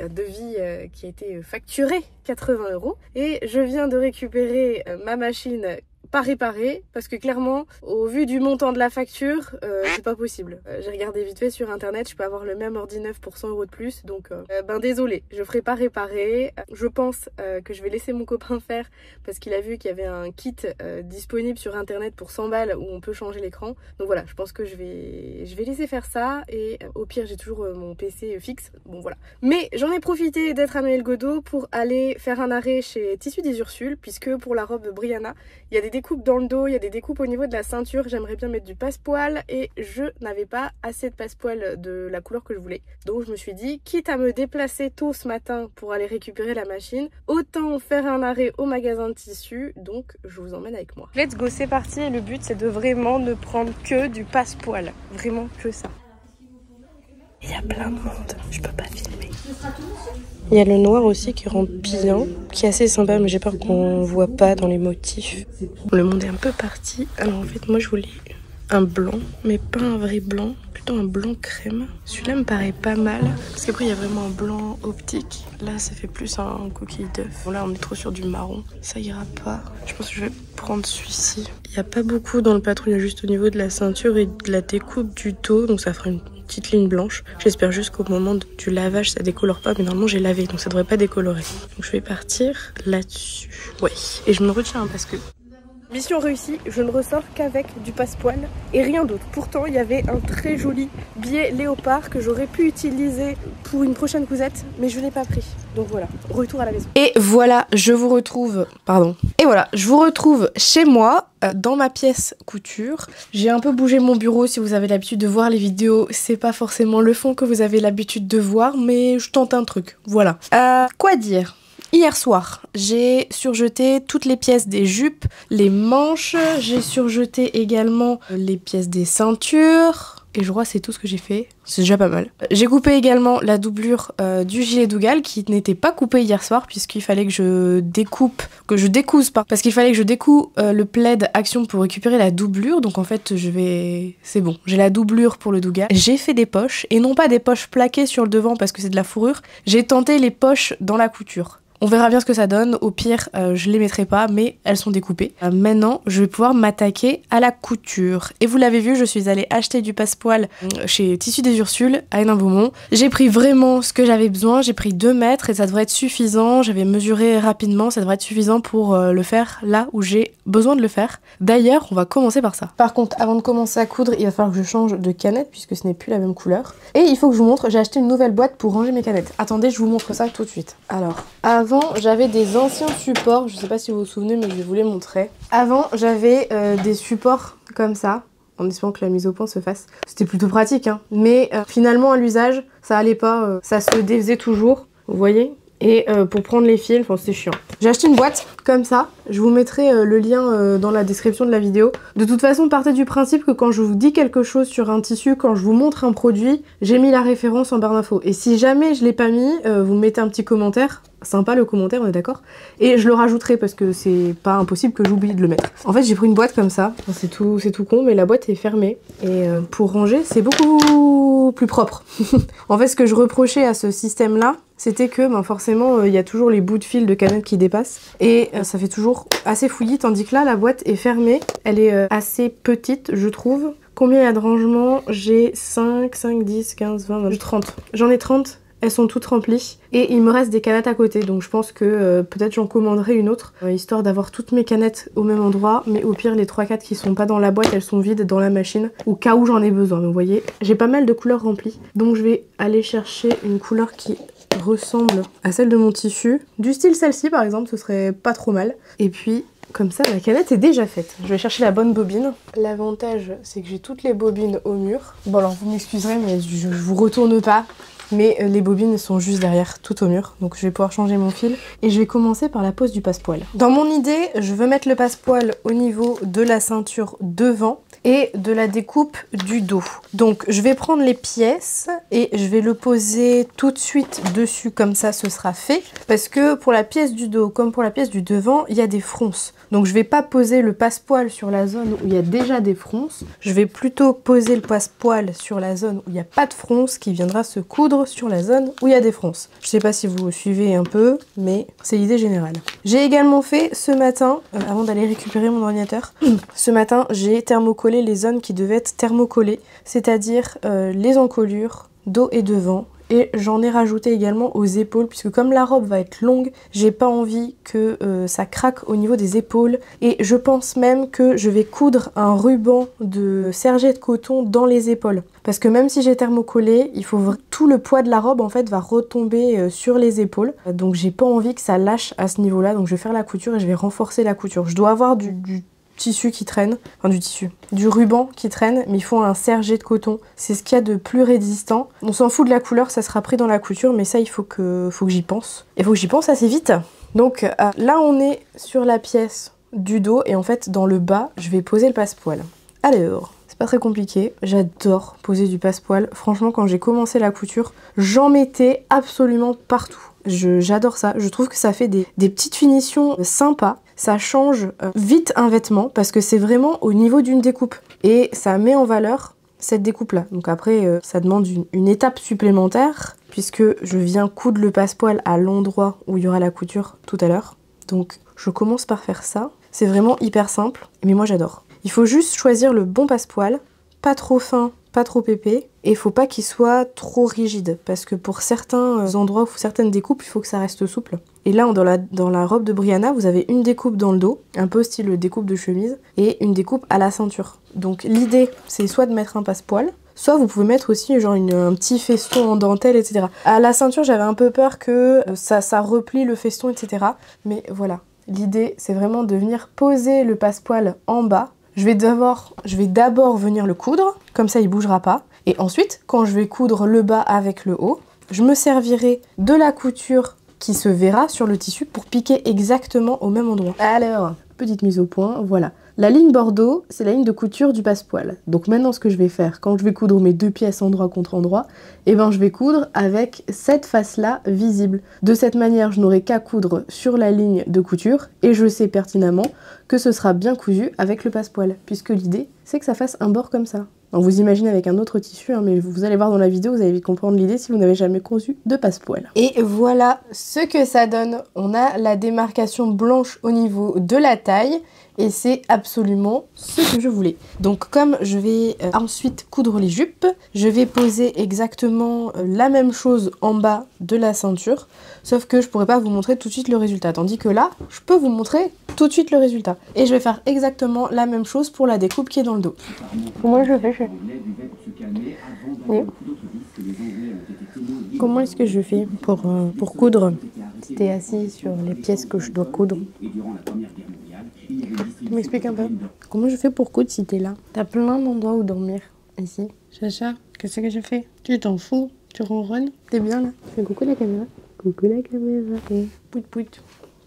qui a été facturé 80 €. Et je viens de récupérer ma machine pas réparée, parce que clairement, au vu du montant de la facture, c'est pas possible. J'ai regardé vite fait sur internet, je peux avoir le même ordi neuf pour 100 € de plus, donc désolé, je ferai pas réparer. Je pense que je vais laisser mon copain faire, parce qu'il a vu qu'il y avait un kit disponible sur internet pour 100 balles où on peut changer l'écran. Donc voilà, je pense que je vais laisser faire ça, et au pire j'ai toujours mon PC fixe, bon voilà. Mais j'en ai profité d'être à Noyelles-Godault pour aller faire un arrêt chez Tissus des Ursules, puisque pour la robe Brianna, il y a des découpes dans le dos, il y a des découpes au niveau de la ceinture, j'aimerais bien mettre du passepoil, et je n'avais pas assez de passepoil de la couleur que je voulais. Donc je me suis dit, quitte à me déplacer tôt ce matin pour aller récupérer la machine, autant faire un arrêt au magasin de tissus, donc je vous emmène avec moi. Let's go, c'est parti, et le but c'est de vraiment ne prendre que du passepoil, vraiment que ça. Il y a plein de monde, je peux pas filmer. Il y a le noir aussi qui rend bien, qui est assez sympa, mais j'ai peur qu'on voit pas dans les motifs. Le monde est un peu parti. Alors en fait, moi je voulais un blanc, mais pas un vrai blanc, plutôt un blanc crème. Celui-là me paraît pas mal, parce qu'après il y a vraiment un blanc optique. Là, ça fait plus un coquille d'œuf. Bon, là, on est trop sur du marron, ça ira pas. Je pense que je vais prendre celui-ci. Il n'y a pas beaucoup dans le patron, il y a juste au niveau de la ceinture et de la découpe du dos, donc ça fera une petite ligne blanche. J'espère juste qu'au moment du lavage ça décolore pas, mais normalement j'ai lavé donc ça devrait pas décolorer. Donc je vais partir là-dessus. Ouais, et je me retiens parce que mission réussie, je ne ressors qu'avec du passepoil et rien d'autre. Pourtant il y avait un très joli biais léopard que j'aurais pu utiliser pour une prochaine cousette, mais je l'ai pas pris. Donc voilà, retour à la maison. Et voilà, je vous retrouve, Et voilà, je vous retrouve chez moi, dans ma pièce couture. J'ai un peu bougé mon bureau, si vous avez l'habitude de voir les vidéos, c'est pas forcément le fond que vous avez l'habitude de voir, mais je tente un truc, voilà. Quoi dire ? Hier soir, j'ai surjeté toutes les pièces des jupes, les manches, j'ai surjeté également les pièces des ceintures, et je crois que c'est tout ce que j'ai fait, c'est déjà pas mal. J'ai coupé également la doublure du gilet Dougal qui n'était pas coupée hier soir puisqu'il fallait que je découse, parce qu'il fallait que je découse le plaid action pour récupérer la doublure, donc en fait c'est bon, j'ai la doublure pour le Dougal. J'ai fait des poches, et non pas des poches plaquées sur le devant parce que c'est de la fourrure, j'ai tenté les poches dans la couture. On verra bien ce que ça donne, au pire je les mettrai pas mais elles sont découpées. Maintenant je vais pouvoir m'attaquer à la couture. Et vous l'avez vu, je suis allée acheter du passepoil chez Tissus des Ursules à Hénin-Beaumont. J'ai pris vraiment ce que j'avais besoin, j'ai pris 2 mètres et ça devrait être suffisant. J'avais mesuré rapidement, ça devrait être suffisant pour le faire là où j'ai besoin de le faire. D'ailleurs on va commencer par ça. Par contre avant de commencer à coudre il va falloir que je change de canette puisque ce n'est plus la même couleur. Et il faut que je vous montre, j'ai acheté une nouvelle boîte pour ranger mes canettes. Attendez, je vous montre ça tout de suite. Alors, avant j'avais des anciens supports, je sais pas si vous vous souvenez mais je vais vous les montrer. Avant j'avais des supports comme ça, en espérant que la mise au point se fasse. C'était plutôt pratique hein, mais finalement à l'usage ça allait pas, ça se défaisait toujours, vous voyez. Et pour prendre les fils, enfin c'était chiant. J'ai acheté une boîte comme ça, je vous mettrai le lien dans la description de la vidéo. De toute façon, partez du principe que quand je vous dis quelque chose sur un tissu, quand je vous montre un produit, j'ai mis la référence en barre d'infos. Et si jamais je l'ai pas mis, vous mettez un petit commentaire, sympa le commentaire, on est d'accord. Et je le rajouterai parce que c'est pas impossible que j'oublie de le mettre. En fait j'ai pris une boîte comme ça, enfin, c'est tout con mais la boîte est fermée. Et pour ranger c'est beaucoup plus propre. En fait ce que je reprochais à ce système là, c'était que forcément il y a toujours les bouts de fil de canettes qui dépassent et ça fait toujours assez fouillis, tandis que là la boîte est fermée, elle est assez petite je trouve. Combien il y a de rangements? J'ai 5, 10, 15, 20, 20, 30. J'en ai 30, elles sont toutes remplies et il me reste des canettes à côté donc je pense que peut-être j'en commanderai une autre histoire d'avoir toutes mes canettes au même endroit, mais au pire les 3-4 qui sont pas dans la boîte elles sont vides dans la machine au cas où j'en ai besoin. Mais vous voyez j'ai pas mal de couleurs remplies donc je vais aller chercher une couleur qui ressemble à celle de mon tissu, du style celle-ci par exemple, ce serait pas trop mal. Et puis comme ça la canette est déjà faite. Je vais chercher la bonne bobine. L'avantage c'est que j'ai toutes les bobines au mur. Bon alors vous m'excuserez mais je vous retourne pas, mais les bobines sont juste derrière, tout au mur. Donc je vais pouvoir changer mon fil. Et je vais commencer par la pose du passepoil. Dans mon idée, je veux mettre le passepoil au niveau de la ceinture devant et de la découpe du dos. Donc je vais prendre les pièces et je vais le poser tout de suite dessus, comme ça ce sera fait. Parce que pour la pièce du dos comme pour la pièce du devant, il y a des fronces. Donc je vais pas poser le passepoil sur la zone où il y a déjà des fronces. Je vais plutôt poser le passepoil sur la zone où il n'y a pas de fronces qui viendra se coudre sur la zone où il y a des fronces. Je sais pas si vous suivez un peu, mais c'est l'idée générale. J'ai également fait ce matin, avant d'aller récupérer mon ordinateur, ce matin j'ai thermocollé les zones qui devaient être thermocollées, c'est-à-dire les encolures, dos et devant. Et j'en ai rajouté également aux épaules, puisque comme la robe va être longue, j'ai pas envie que ça craque au niveau des épaules. Et je pense même que je vais coudre un ruban de serge de coton dans les épaules. Parce que même si j'ai thermocollé, il faut tout le poids de la robe en fait va retomber sur les épaules. Donc j'ai pas envie que ça lâche à ce niveau-là. Donc je vais faire la couture et je vais renforcer la couture. Je dois avoir du tissu qui traîne, enfin du ruban qui traîne, mais il faut un serge de coton. C'est ce qu'il y a de plus résistant. On s'en fout de la couleur, ça sera pris dans la couture, mais ça il faut que j'y pense. Il faut que j'y pense assez vite. Donc là on est sur la pièce du dos et en fait dans le bas, je vais poser le passepoil. Alors, c'est pas très compliqué, j'adore poser du passepoil. Franchement quand j'ai commencé la couture, j'en mettais absolument partout. J'adore ça, je trouve que ça fait des petites finitions sympas. Ça change vite un vêtement parce que c'est vraiment au niveau d'une découpe. Et ça met en valeur cette découpe-là. Donc après, ça demande une étape supplémentaire puisque je viens coudre le passepoil à l'endroit où il y aura la couture tout à l'heure. Donc je commence par faire ça. C'est vraiment hyper simple, mais moi j'adore. Il faut juste choisir le bon passepoil, pas trop fin, pas trop épais, et il faut pas qu'il soit trop rigide, parce que pour certains endroits ou certaines découpes, il faut que ça reste souple. Et là, dans la robe de Brianna, vous avez une découpe dans le dos, un peu style découpe de chemise, et une découpe à la ceinture. Donc l'idée, c'est soit de mettre un passepoil, soit vous pouvez mettre aussi genre un petit feston en dentelle, etc. À la ceinture, j'avais un peu peur que ça replie le feston, etc. Mais voilà, l'idée, c'est vraiment de venir poser le passepoil en bas. Je vais d'abord venir le coudre, comme ça il bougera pas. Et ensuite, quand je vais coudre le bas avec le haut, je me servirai de la couture qui se verra sur le tissu pour piquer exactement au même endroit. Alors, petite mise au point, voilà. La ligne bordeaux, c'est la ligne de couture du passepoil. Donc maintenant, ce que je vais faire, quand je vais coudre mes deux pièces endroit contre endroit, eh ben, je vais coudre avec cette face-là visible. De cette manière, je n'aurai qu'à coudre sur la ligne de couture et je sais pertinemment que ce sera bien cousu avec le passepoil, puisque l'idée, c'est que ça fasse un bord comme ça. Donc vous imaginez avec un autre tissu, hein, mais vous allez voir dans la vidéo, vous allez vite comprendre l'idée si vous n'avez jamais conçu de passepoil. Et voilà ce que ça donne. On a la démarcation blanche au niveau de la taille. Et c'est absolument ce que je voulais. Donc comme je vais ensuite coudre les jupes, je vais poser exactement la même chose en bas de la ceinture. Sauf que je pourrais pas vous montrer tout de suite le résultat. Tandis que là, je peux vous montrer tout de suite le résultat. Et je vais faire exactement la même chose pour la découpe qui est dans le dos. Comment je fais Oui. Comment est-ce que je fais pour coudre si t'es assis sur les pièces que je dois coudre? Tu m'expliques un peu? Comment je fais pour coudre si t'es là? T'as plein d'endroits où dormir. Ici. Chacha, qu'est-ce que je fais? Tu t'en fous? Tu ronronnes? T'es bien là? Fais coucou la caméra. Coucou la caméra. Et pout pout.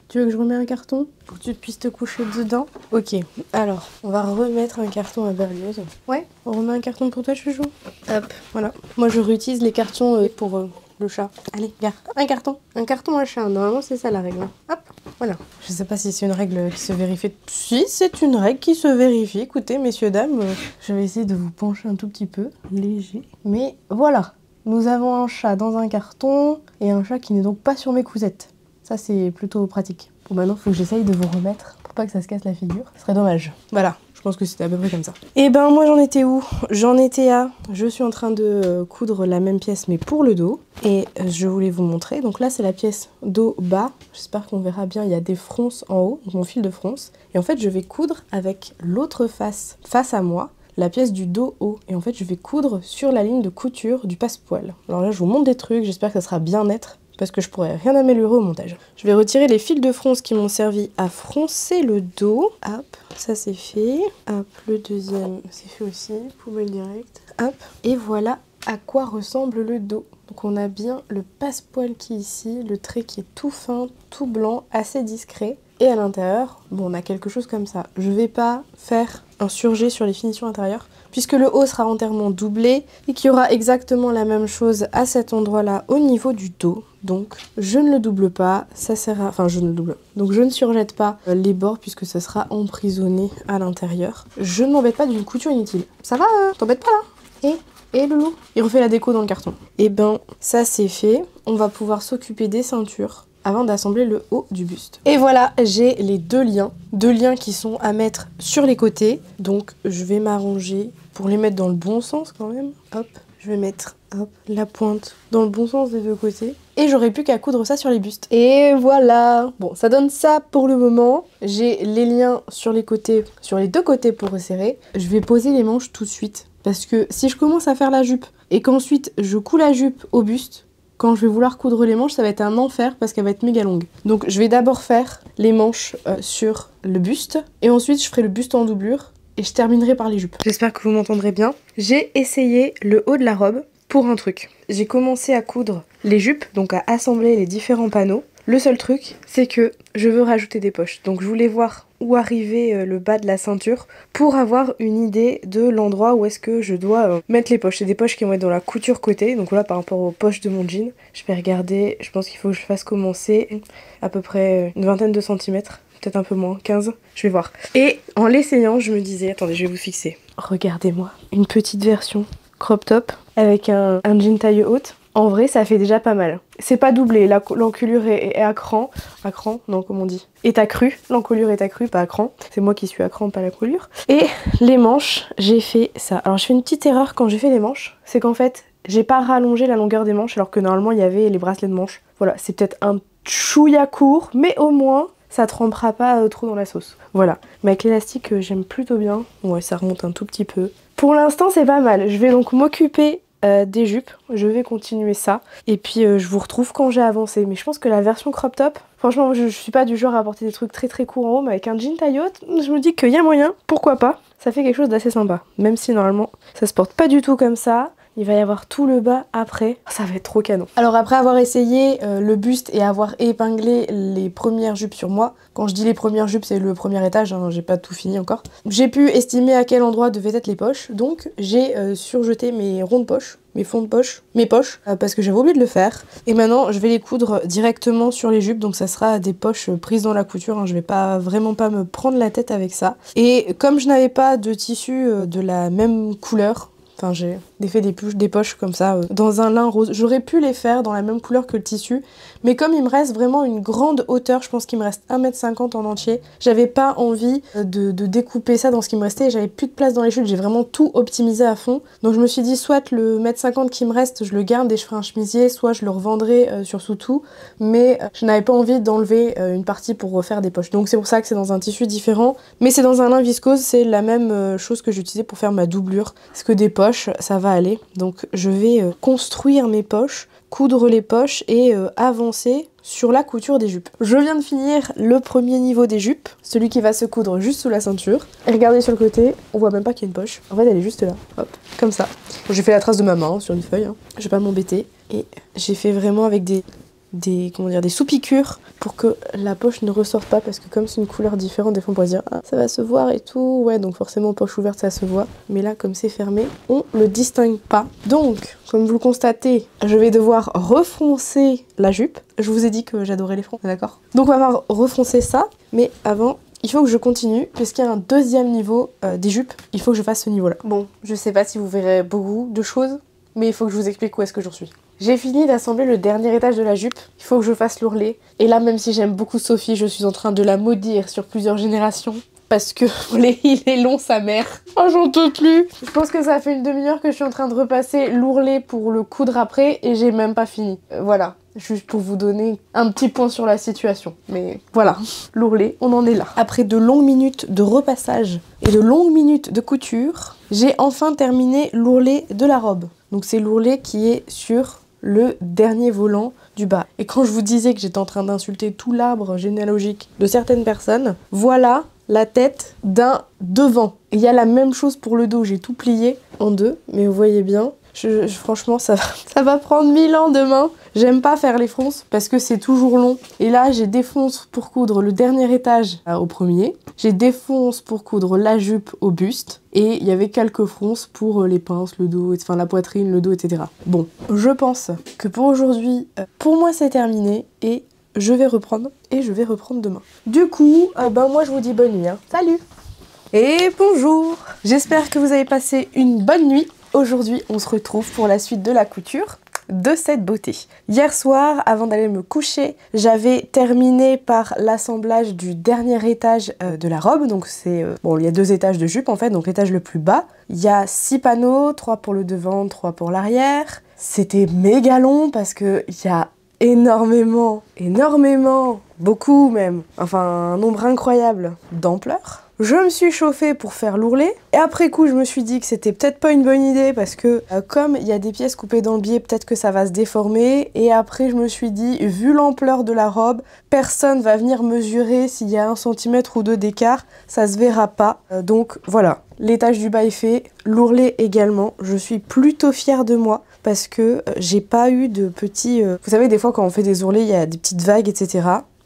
Tu veux que je remette un carton pour que tu puisses te coucher dedans? Ok, alors on va remettre un carton à Berlioz. Ouais, on remet un carton pour toi, chouchou. Hop, voilà. Moi je réutilise les cartons pour le chat. Allez, regarde, un carton. Un carton à chat. Normalement c'est ça la règle. Hop, voilà. Je sais pas si c'est une règle qui se vérifie. Si, c'est une règle qui se vérifie. Écoutez, messieurs, dames, je vais essayer de vous pencher un tout petit peu. Léger. Mais voilà. Nous avons un chat dans un carton et un chat qui n'est donc pas sur mes cousettes. Ça, c'est plutôt pratique. Bon, maintenant, il faut que j'essaye de vous remettre pour pas que ça se casse la figure. Ce serait dommage. Voilà, je pense que c'était à peu près comme ça. Et ben, moi, j'en étais où? J'en étais à... Je suis en train de coudre la même pièce, mais pour le dos. Et je voulais vous montrer. Donc là, c'est la pièce dos bas. J'espère qu'on verra bien. Il y a des fronces en haut, donc mon fil de fronce. Et en fait, je vais coudre avec l'autre face à moi, la pièce du dos haut. Et en fait, je vais coudre sur la ligne de couture du passepoil. Alors là, je vous montre des trucs. J'espère que ça sera bien net, parce que je pourrais rien améliorer au montage. Je vais retirer les fils de fronce qui m'ont servi à froncer le dos. Hop, ça c'est fait. Hop, le deuxième c'est fait aussi. Poubelle directe. Hop, et voilà à quoi ressemble le dos. Donc on a bien le passepoil qui est ici, le trait qui est tout fin, tout blanc, assez discret. Et à l'intérieur, bon, on a quelque chose comme ça. Je vais pas faire un surjet sur les finitions intérieures, puisque le haut sera entièrement doublé et qu'il y aura exactement la même chose à cet endroit-là au niveau du dos. Donc je ne le double pas, ça sert à... Enfin je ne le double. Donc je ne surjette pas les bords puisque ça sera emprisonné à l'intérieur. Je ne m'embête pas d'une couture inutile. Ça va, t'embête pas là? Et le loup? Il refait la déco dans le carton. Et ben ça c'est fait. On va pouvoir s'occuper des ceintures avant d'assembler le haut du buste. Et voilà, j'ai les deux liens qui sont à mettre sur les côtés. Donc je vais m'arranger pour les mettre dans le bon sens quand même. Hop, je vais mettre hop, la pointe dans le bon sens des deux côtés. Et j'aurai plus qu'à coudre ça sur les bustes. Et voilà. Bon, ça donne ça pour le moment. J'ai les liens sur les côtés, sur les deux côtés pour resserrer. Je vais poser les manches tout de suite. Parce que si je commence à faire la jupe et qu'ensuite je couds la jupe au buste, quand je vais vouloir coudre les manches, ça va être un enfer parce qu'elle va être méga longue. Donc je vais d'abord faire les manches sur le buste et ensuite je ferai le buste en doublure et je terminerai par les jupes. J'espère que vous m'entendrez bien. J'ai essayé le haut de la robe pour un truc. J'ai commencé à coudre les jupes, donc à assembler les différents panneaux. Le seul truc, c'est que je veux rajouter des poches. Donc je voulais voir où arrivait le bas de la ceinture pour avoir une idée de l'endroit où est-ce que je dois mettre les poches. C'est des poches qui vont être dans la couture côté. Donc voilà, par rapport aux poches de mon jean, je vais regarder. Je pense qu'il faut que je fasse commencer à peu près une vingtaine de centimètres. Peut-être un peu moins, 15. Je vais voir. Et en l'essayant, je me disais, attendez, je vais vous fixer. Regardez-moi, une petite version crop top avec un jean taille haute. En vrai, ça fait déjà pas mal. C'est pas doublé, l'encolure est à cran. À cran? Non, comment on dit? Est accrue. L'encolure est accrue, pas à cran. C'est moi qui suis à cran, pas la colure. Et les manches, j'ai fait ça. Alors, je fais une petite erreur quand j'ai fait les manches. C'est qu'en fait, j'ai pas rallongé la longueur des manches alors que normalement, il y avait les bracelets de manches. Voilà, c'est peut-être un chouïa court, mais au moins, ça trempera pas trop dans la sauce. Voilà. Mais avec l'élastique, j'aime plutôt bien. Ouais, ça remonte un tout petit peu. Pour l'instant, c'est pas mal. Je vais donc m'occuper des jupes, je vais continuer ça et puis je vous retrouve quand j'ai avancé. Mais je pense que la version crop top, franchement je suis pas du genre à apporter des trucs très courts en haut, mais avec un jean taille haute, je me dis qu'il y a moyen, pourquoi pas, ça fait quelque chose d'assez sympa, même si normalement ça se porte pas du tout comme ça. Il va y avoir tout le bas après, ça va être trop canon. Alors après avoir essayé le buste et avoir épinglé les premières jupes sur moi, quand je dis les premières jupes c'est le premier étage, hein, j'ai pas tout fini encore, j'ai pu estimer à quel endroit devaient être les poches, donc j'ai surjeté mes ronds de poche, mes fonds de poche, mes poches, parce que j'avais oublié de le faire. Et maintenant je vais les coudre directement sur les jupes, donc ça sera des poches prises dans la couture, hein, je vais vraiment pas me prendre la tête avec ça. Et comme je n'avais pas de tissu de la même couleur, Enfin, j'ai fait des poches comme ça, dans un lin rose. J'aurais pu les faire dans la même couleur que le tissu, mais comme il me reste vraiment une grande hauteur, je pense qu'il me reste 1,50 m en entier, j'avais pas envie de découper ça dans ce qui me restait, et j'avais plus de place dans les chutes, j'ai vraiment tout optimisé à fond. Donc je me suis dit, soit le 1,50 m qui me reste, je le garde et je ferai un chemisier, soit je le revendrai sur Soutou, mais je n'avais pas envie d'enlever une partie pour refaire des poches. Donc c'est pour ça que c'est dans un tissu différent, mais c'est dans un lin viscose, c'est la même chose que j'utilisais pour faire ma doublure, parce que des poches, ça va aller. Donc je vais construire mes poches, coudre les poches et avancer sur la couture des jupes. Je viens de finir le premier niveau des jupes, celui qui va se coudre juste sous la ceinture. Et regardez sur le côté, on voit même pas qu'il y a une poche. En fait, elle est juste là, hop, comme ça. Bon, j'ai fait la trace de ma main sur une feuille, hein. Je vais pas m'embêter. Et j'ai fait vraiment avec des sous-piqûres pour que la poche ne ressorte pas, parce que comme c'est une couleur différente, des fois on pourrait se dire ah, ça va se voir et tout, ouais, donc forcément poche ouverte ça se voit, mais là comme c'est fermé, on le distingue pas. Donc comme vous le constatez, je vais devoir refroncer la jupe. Je vous ai dit que j'adorais les fronts, d'accord? Donc on va refroncer ça, mais avant il faut que je continue, puisqu'il y a un deuxième niveau des jupes, il faut que je fasse ce niveau là. Bon, je sais pas si vous verrez beaucoup de choses, mais il faut que je vous explique où est-ce que j'en suis. J'ai fini d'assembler le dernier étage de la jupe, il faut que je fasse l'ourlet. Et là, même si j'aime beaucoup Sophie, je suis en train de la maudire sur plusieurs générations. Parce que il est long, sa mère. Oh, j'en peux plus. Je pense que ça fait une demi-heure que je suis en train de repasser l'ourlet pour le coudre après, et j'ai même pas fini. Voilà, juste pour vous donner un petit point sur la situation. Mais voilà, l'ourlet, on en est là. Après de longues minutes de repassage et de longues minutes de couture, j'ai enfin terminé l'ourlet de la robe. Donc c'est l'ourlet qui est sur le dernier volant du bas. Et quand je vous disais que j'étais en train d'insulter tout l'arbre généalogique de certaines personnes, voilà la tête d'un devant. Il y a la même chose pour le dos, j'ai tout plié en deux, mais vous voyez bien, franchement ça va prendre 1000 ans demain. J'aime pas faire les fronces parce que c'est toujours long. Et là j'ai des fronces pour coudre le dernier étage au premier, j'ai des fronces pour coudre la jupe au buste, et il y avait quelques fronces pour les pinces, le dos, enfin la poitrine, le dos, etc. Bon, je pense que pour aujourd'hui, pour moi c'est terminé, et je vais reprendre demain. Du coup, moi je vous dis bonne nuit, hein. Salut et bonjour. J'espère que vous avez passé une bonne nuit. Aujourd'hui, on se retrouve pour la suite de la couture de cette beauté. Hier soir, avant d'aller me coucher, j'avais terminé par l'assemblage du dernier étage de la robe. Donc c'est bon, il y a 2 étages de jupe en fait, donc l'étage le plus bas. Il y a 6 panneaux, 3 pour le devant, 3 pour l'arrière. C'était méga long parce que il y a énormément, beaucoup même, enfin un nombre incroyable d'ampleur. Je me suis chauffée pour faire l'ourlet, et après coup je me suis dit que c'était peut-être pas une bonne idée parce que comme il y a des pièces coupées dans le biais, peut-être que ça va se déformer, et après je me suis dit, vu l'ampleur de la robe, personne va venir mesurer s'il y a 1 cm ou 2 d'écart, ça se verra pas, donc voilà. L'étage du bas est fait, l'ourlet également, je suis plutôt fière de moi parce que j'ai pas eu de petits... Vous savez, des fois quand on fait des ourlets, il y a des petites vagues, etc.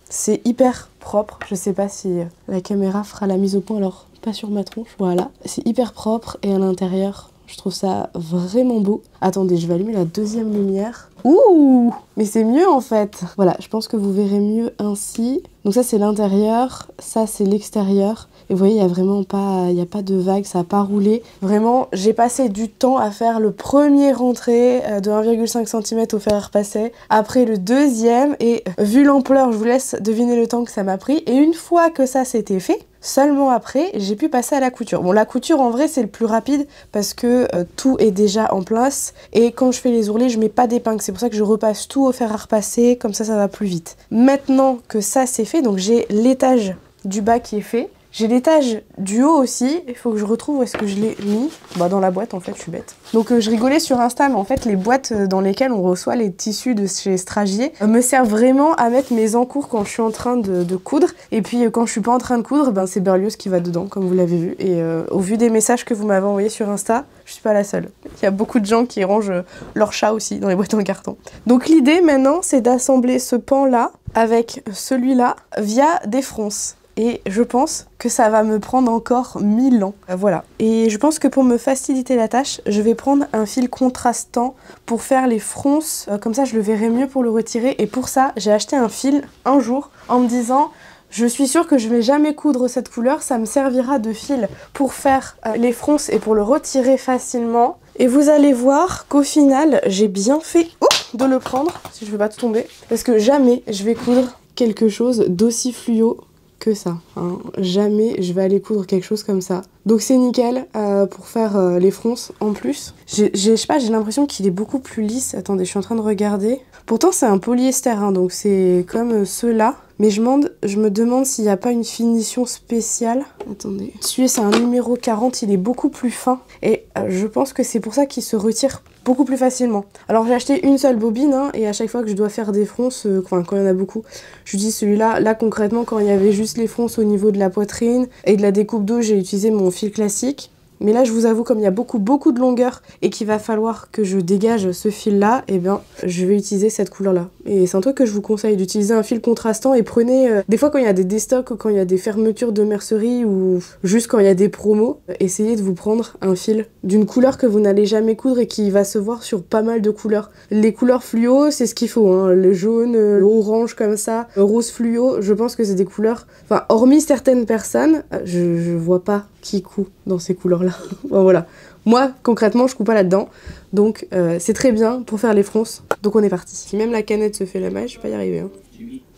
C'est hyper propre, je sais pas si la caméra fera la mise au point, alors pas sur ma tronche, voilà. C'est hyper propre, et à l'intérieur, je trouve ça vraiment beau. Attendez, je vais allumer la deuxième lumière. Ouh, mais c'est mieux en fait. Voilà, je pense que vous verrez mieux ainsi. Donc ça c'est l'intérieur, ça c'est l'extérieur. Et vous voyez, il n'y a vraiment pas, il y a pas de vague, ça n'a pas roulé. Vraiment, j'ai passé du temps à faire le premier rentré de 1,5 cm au fer à repasser. Après le deuxième, et vu l'ampleur, je vous laisse deviner le temps que ça m'a pris. Et une fois que ça s'était fait, seulement après, j'ai pu passer à la couture. Bon, la couture, en vrai, c'est le plus rapide parce que tout est déjà en place. Et quand je fais les ourlets, je mets pas d'épingle. C'est pour ça que je repasse tout au fer à repasser, comme ça va plus vite. Maintenant que ça c'est fait, donc j'ai l'étage du bas qui est fait. J'ai l'étage du haut aussi, il faut que je retrouve où est-ce que je l'ai mis. Bah dans la boîte en fait, je suis bête. Donc je rigolais sur Insta, mais en fait les boîtes dans lesquelles on reçoit les tissus de chez Stragier me servent vraiment à mettre mes encours quand je suis en train de coudre. Et puis quand je suis pas en train de coudre, ben c'est Berlioz qui va dedans, comme vous l'avez vu. Et au vu des messages que vous m'avez envoyés sur Insta, je suis pas la seule. Il y a beaucoup de gens qui rangent leur chat aussi dans les boîtes en carton. Donc l'idée maintenant, c'est d'assembler ce pan-là avec celui-là via des fronces. Et je pense que ça va me prendre encore 1000 ans. Voilà. Et je pense que pour me faciliter la tâche, je vais prendre un fil contrastant pour faire les fronces. Comme ça, je le verrai mieux pour le retirer. Et pour ça, j'ai acheté un fil un jour en me disant... Je suis sûre que je vais jamais coudre cette couleur, ça me servira de fil pour faire les fronces et pour le retirer facilement. Et vous allez voir qu'au final, j'ai bien fait de le prendre, si je veux pas tout tomber, parce que jamais je vais coudre quelque chose d'aussi fluo que ça. Hein. Jamais je vais aller coudre quelque chose comme ça. Donc c'est nickel pour faire les fronces en plus. Je sais pas, j'ai l'impression qu'il est beaucoup plus lisse. Attendez, je suis en train de regarder. Pourtant c'est un polyester, hein, donc c'est comme ceux-là. Mais je me demande s'il n'y a pas une finition spéciale. Attendez. Celui-là c'est un numéro 40, il est beaucoup plus fin. Et je pense que c'est pour ça qu'il se retire beaucoup plus facilement. Alors j'ai acheté une seule bobine, hein, et à chaque fois que je dois faire des fronces, quand il y en a beaucoup, j'utilise celui-là. Là concrètement, quand il y avait juste les fronces au niveau de la poitrine et de la découpe d'eau, j'ai utilisé mon fil classique. Mais là, je vous avoue, comme il y a beaucoup de longueur et qu'il va falloir que je dégage ce fil-là, eh bien, je vais utiliser cette couleur-là. Et c'est un truc que je vous conseille, d'utiliser un fil contrastant et prenez... des fois, quand il y a des déstocks ou quand il y a des fermetures de mercerie ou juste quand il y a des promos, essayez de vous prendre un fil d'une couleur que vous n'allez jamais coudre et qui va se voir sur pas mal de couleurs. Les couleurs fluo, c'est ce qu'il faut, hein. Le jaune, l'orange comme ça, le rose fluo, je pense que c'est des couleurs... Enfin, hormis certaines personnes, je vois pas qui coud dans ces couleurs-là. Bon, voilà. Moi, concrètement, je couds pas là-dedans. Donc, c'est très bien pour faire les fronces. Donc, on est parti. Si même la canette se fait la maille, je vais pas y arriver. Hein.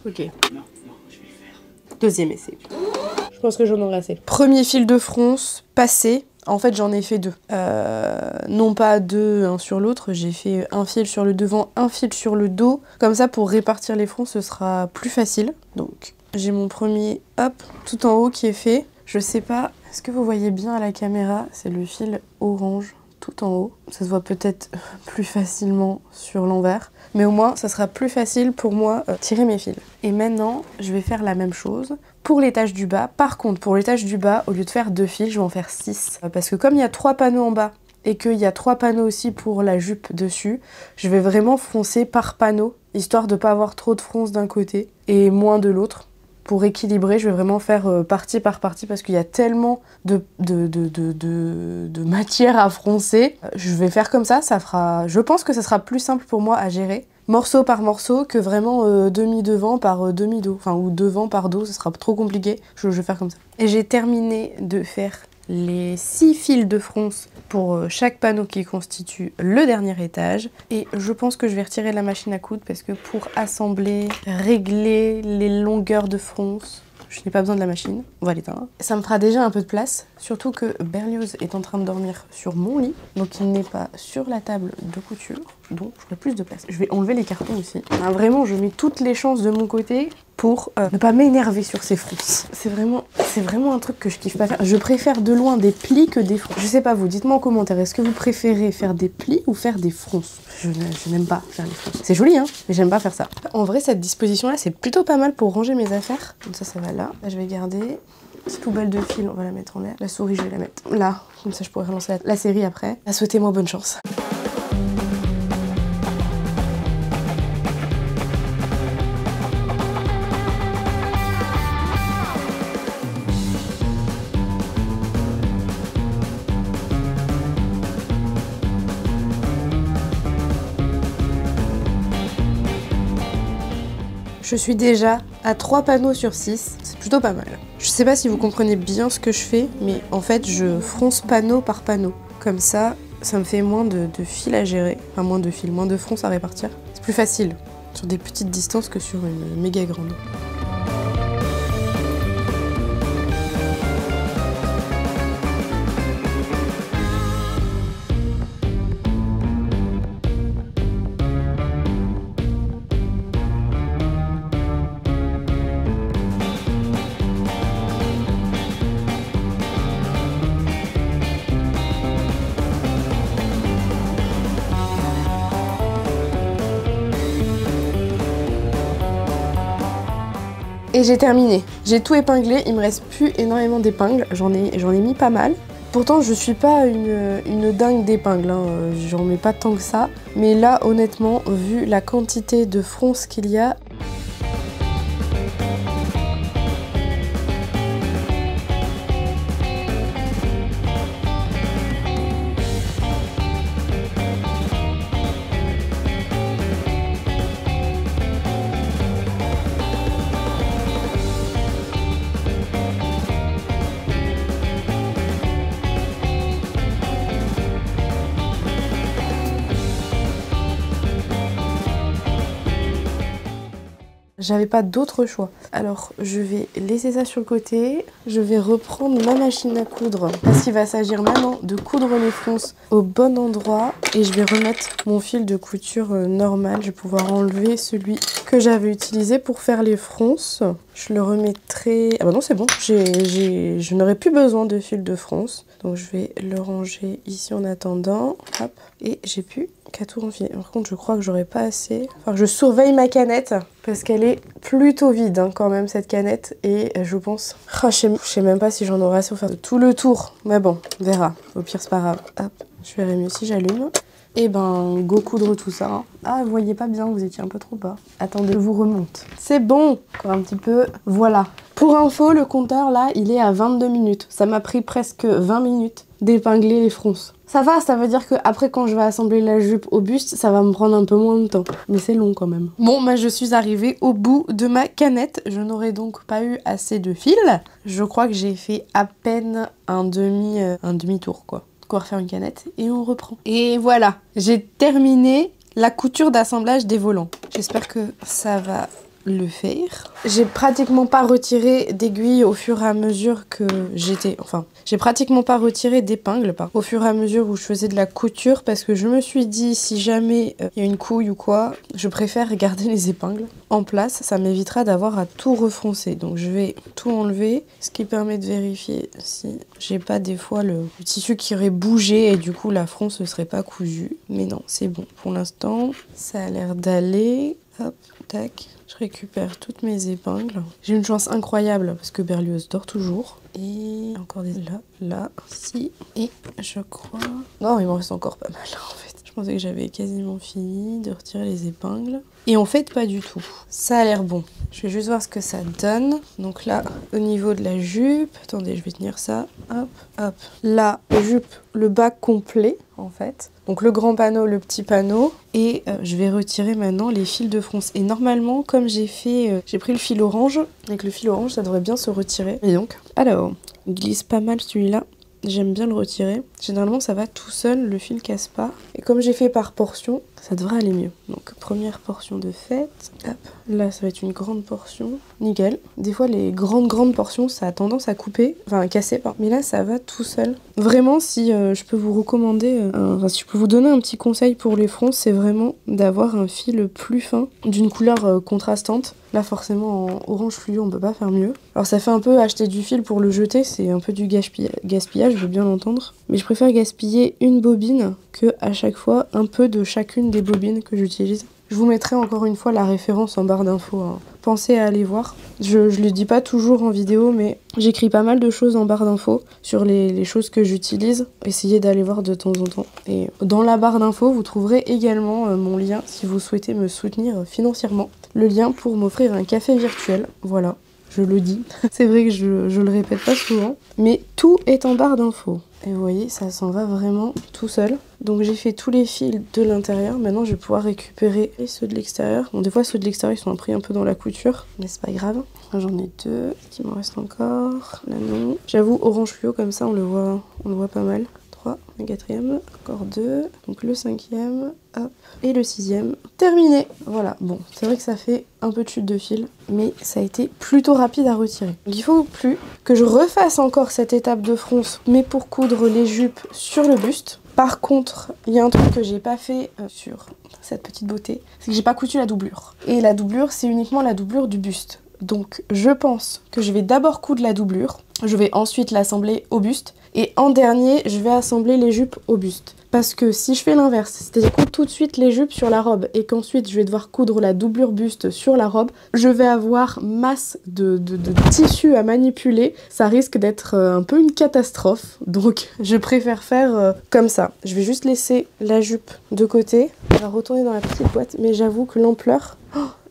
Ok. Non, je vais le faire. Deuxième essai. Je pense que j'en aurai assez. Premier fil de fronce passé. En fait, j'en ai fait deux. Non pas deux un sur l'autre. J'ai fait un fil sur le devant, un fil sur le dos. Comme ça, pour répartir les fronces, ce sera plus facile. Donc, j'ai mon premier, hop, tout en haut qui est fait. Je sais pas, est-ce que vous voyez bien à la caméra? C'est le fil orange tout en haut. Ça se voit peut-être plus facilement sur l'envers. Mais au moins, ça sera plus facile pour moi tirer mes fils. Et maintenant, je vais faire la même chose pour l'étage du bas. Par contre, pour l'étage du bas, au lieu de faire 2 fils, je vais en faire 6. Parce que comme il y a 3 panneaux en bas et qu'il y a 3 panneaux aussi pour la jupe dessus, je vais vraiment froncer par panneau, histoire de ne pas avoir trop de fronces d'un côté et moins de l'autre. Pour équilibrer, je vais vraiment faire partie par partie parce qu'il y a tellement de matière à froncer. Je vais faire comme ça, je pense que ça sera plus simple pour moi à gérer, morceau par morceau, que vraiment demi-devant par demi-dos. Enfin, ou devant par dos, ce sera trop compliqué. Je vais faire comme ça. Et j'ai terminé de faire les 6 fils de fronce pour chaque panneau qui constitue le dernier étage. Et je pense que je vais retirer la machine à coudre parce que pour assembler, régler les longueurs de fronce, je n'ai pas besoin de la machine, on va l'éteindre. Ça me fera déjà un peu de place, surtout que Berlioz est en train de dormir sur mon lit, donc il n'est pas sur la table de couture, donc j'aurai plus de place. Je vais enlever les cartons aussi. Ah, vraiment, je mets toutes les chances de mon côté pour ne pas m'énerver sur ces fronces. C'est vraiment un truc que je kiffe pas faire. Je préfère de loin des plis que des fronces. Je sais pas vous, dites-moi en commentaire, est-ce que vous préférez faire des plis ou faire des fronces? Je n'aime pas faire les fronces. C'est joli hein, mais j'aime pas faire ça. En vrai, cette disposition là, c'est plutôt pas mal pour ranger mes affaires. Comme ça va là. Là, je vais garder. Cette poubelle de fil, on va la mettre en l'air. La souris, je vais la mettre là. Comme ça, je pourrai relancer la série après. Souhaitez-moi bonne chance. Je suis déjà à 3 panneaux sur 6, c'est plutôt pas mal. Je sais pas si vous comprenez bien ce que je fais, mais en fait je fronce panneau par panneau. Comme ça, ça me fait moins de fils à gérer, enfin moins de fils, moins de fronces à répartir. C'est plus facile sur des petites distances que sur une méga grande. Et j'ai terminé. J'ai tout épinglé, il me reste plus énormément d'épingles, j'en ai mis pas mal. Pourtant je suis pas une dingue d'épingles, hein. J'en mets pas tant que ça. Mais là honnêtement, vu la quantité de fronces qu'il y a, j'avais pas d'autre choix. Alors je vais laisser ça sur le côté, je vais reprendre ma machine à coudre parce qu'il va s'agir maintenant de coudre les fronces au bon endroit et je vais remettre mon fil de couture normal. Je vais pouvoir enlever celui que j'avais utilisé pour faire les fronces. Je le remettrai... Ah bah non c'est bon, je n'aurai plus besoin de fil de fronce. Donc je vais le ranger ici en attendant. Hop. Et j'ai plus qu'à tout renfiler. Par contre je crois que j'aurai pas assez. Enfin je surveille ma canette parce qu'elle est plutôt vide hein, quand même cette canette. Et je pense... Oh, je sais même pas si j'en aurai assez pour faire tout le tour. Mais bon, on verra. Au pire c'est pas grave. Hop. Je verrai mieux si j'allume. Et ben, go coudre tout ça. Hein. Ah, vous voyez pas bien, vous étiez un peu trop bas. Attendez, je vous remonte. C'est bon. Encore un petit peu. Voilà. Pour info, le compteur, là, il est à 22 minutes. Ça m'a pris presque 20 minutes d'épingler les fronces. Ça va, ça veut dire que après quand je vais assembler la jupe au buste, ça va me prendre un peu moins de temps. Mais c'est long quand même. Bon, bah, je suis arrivée au bout de ma canette. Je n'aurais donc pas eu assez de fil. Je crois que j'ai fait à peine un demi-tour, quoi. On va refaire une canette et on reprend. Et voilà, j'ai terminé la couture d'assemblage des volants. J'espère que ça va le faire. J'ai pratiquement pas retiré d'aiguilles au fur et à mesure que j'étais... Enfin, j'ai pratiquement pas retiré d'épingles au fur et à mesure où je faisais de la couture parce que je me suis dit si jamais il y a une couille ou quoi, je préfère garder les épingles en place. Ça m'évitera d'avoir à tout refroncer. Donc je vais tout enlever, ce qui permet de vérifier si j'ai pas des fois le tissu qui aurait bougé et du coup la fronce ne serait pas cousue. Mais non, c'est bon. Pour l'instant, ça a l'air d'aller. Hop, tac. Je récupère toutes mes épingles. J'ai une chance incroyable parce que Berlioz dort toujours. Et encore des là, si. Et je crois... Non, il m'en reste encore pas mal en fait. Je pensais que j'avais quasiment fini de retirer les épingles. Et en fait, pas du tout. Ça a l'air bon. Je vais juste voir ce que ça donne. Donc là, au niveau de la jupe... Attendez, je vais tenir ça. Hop, hop. Là, la jupe, le bas complet en fait. Donc le grand panneau, le petit panneau. Et je vais retirer maintenant les fils de fronce. Et normalement, comme j'ai pris le fil orange. Avec le fil orange, ça devrait bien se retirer. Et donc, alors, il glisse pas mal celui-là. J'aime bien le retirer. Généralement, ça va tout seul, le fil casse pas. Et comme j'ai fait par portion, ça devrait aller mieux. Donc, première portion de faite. Hop, là, ça va être une grande portion. Nickel. Des fois, les grandes portions, ça a tendance à couper, enfin à casser, pardon. Mais là, ça va tout seul. Vraiment, si je peux vous recommander, si je peux vous donner un petit conseil pour les fronces, c'est vraiment d'avoir un fil plus fin, d'une couleur contrastante. Là, forcément, en orange fluo, on peut pas faire mieux. Alors, ça fait un peu acheter du fil pour le jeter, c'est un peu du gaspillage, je veux bien l'entendre. Mais je préfère gaspiller une bobine que à chaque fois un peu de chacune des bobines que j'utilise. Je vous mettrai encore une fois la référence en barre d'infos. Hein. Pensez à aller voir. Je le dis pas toujours en vidéo, mais j'écris pas mal de choses en barre d'infos sur les choses que j'utilise. Essayez d'aller voir de temps en temps. Et dans la barre d'infos, vous trouverez également mon lien si vous souhaitez me soutenir financièrement. Le lien pour m'offrir un café virtuel. Voilà, je le dis. C'est vrai que je le répète pas souvent. Mais tout est en barre d'infos. Et vous voyez, ça s'en va vraiment tout seul. Donc j'ai fait tous les fils de l'intérieur. Maintenant, je vais pouvoir récupérer ceux de l'extérieur. Bon, des fois, ceux de l'extérieur, ils sont pris un peu dans la couture. Mais c'est pas grave. J'en ai deux. Il m'en reste encore. Là, non. J'avoue, orange fluo, comme ça, on le voit pas mal. 3, le quatrième, encore 2, donc le cinquième, hop, et le sixième, terminé. Voilà, bon, c'est vrai que ça fait un peu de chute de fil, mais ça a été plutôt rapide à retirer. Donc, il faut plus que je refasse encore cette étape de fronce, mais pour coudre les jupes sur le buste. Par contre, il y a un truc que j'ai pas fait sur cette petite beauté, c'est que j'ai pas cousu la doublure. Et la doublure, c'est uniquement la doublure du buste. Donc je pense que je vais d'abord coudre la doublure, je vais ensuite l'assembler au buste et en dernier je vais assembler les jupes au buste. Parce que si je fais l'inverse, c'est-à-dire coudre tout de suite les jupes sur la robe et qu'ensuite je vais devoir coudre la doublure buste sur la robe, je vais avoir masse de tissu à manipuler, ça risque d'être un peu une catastrophe. Donc je préfère faire comme ça. Je vais juste laisser la jupe de côté, on va retourner dans la petite boîte, mais j'avoue que l'ampleur...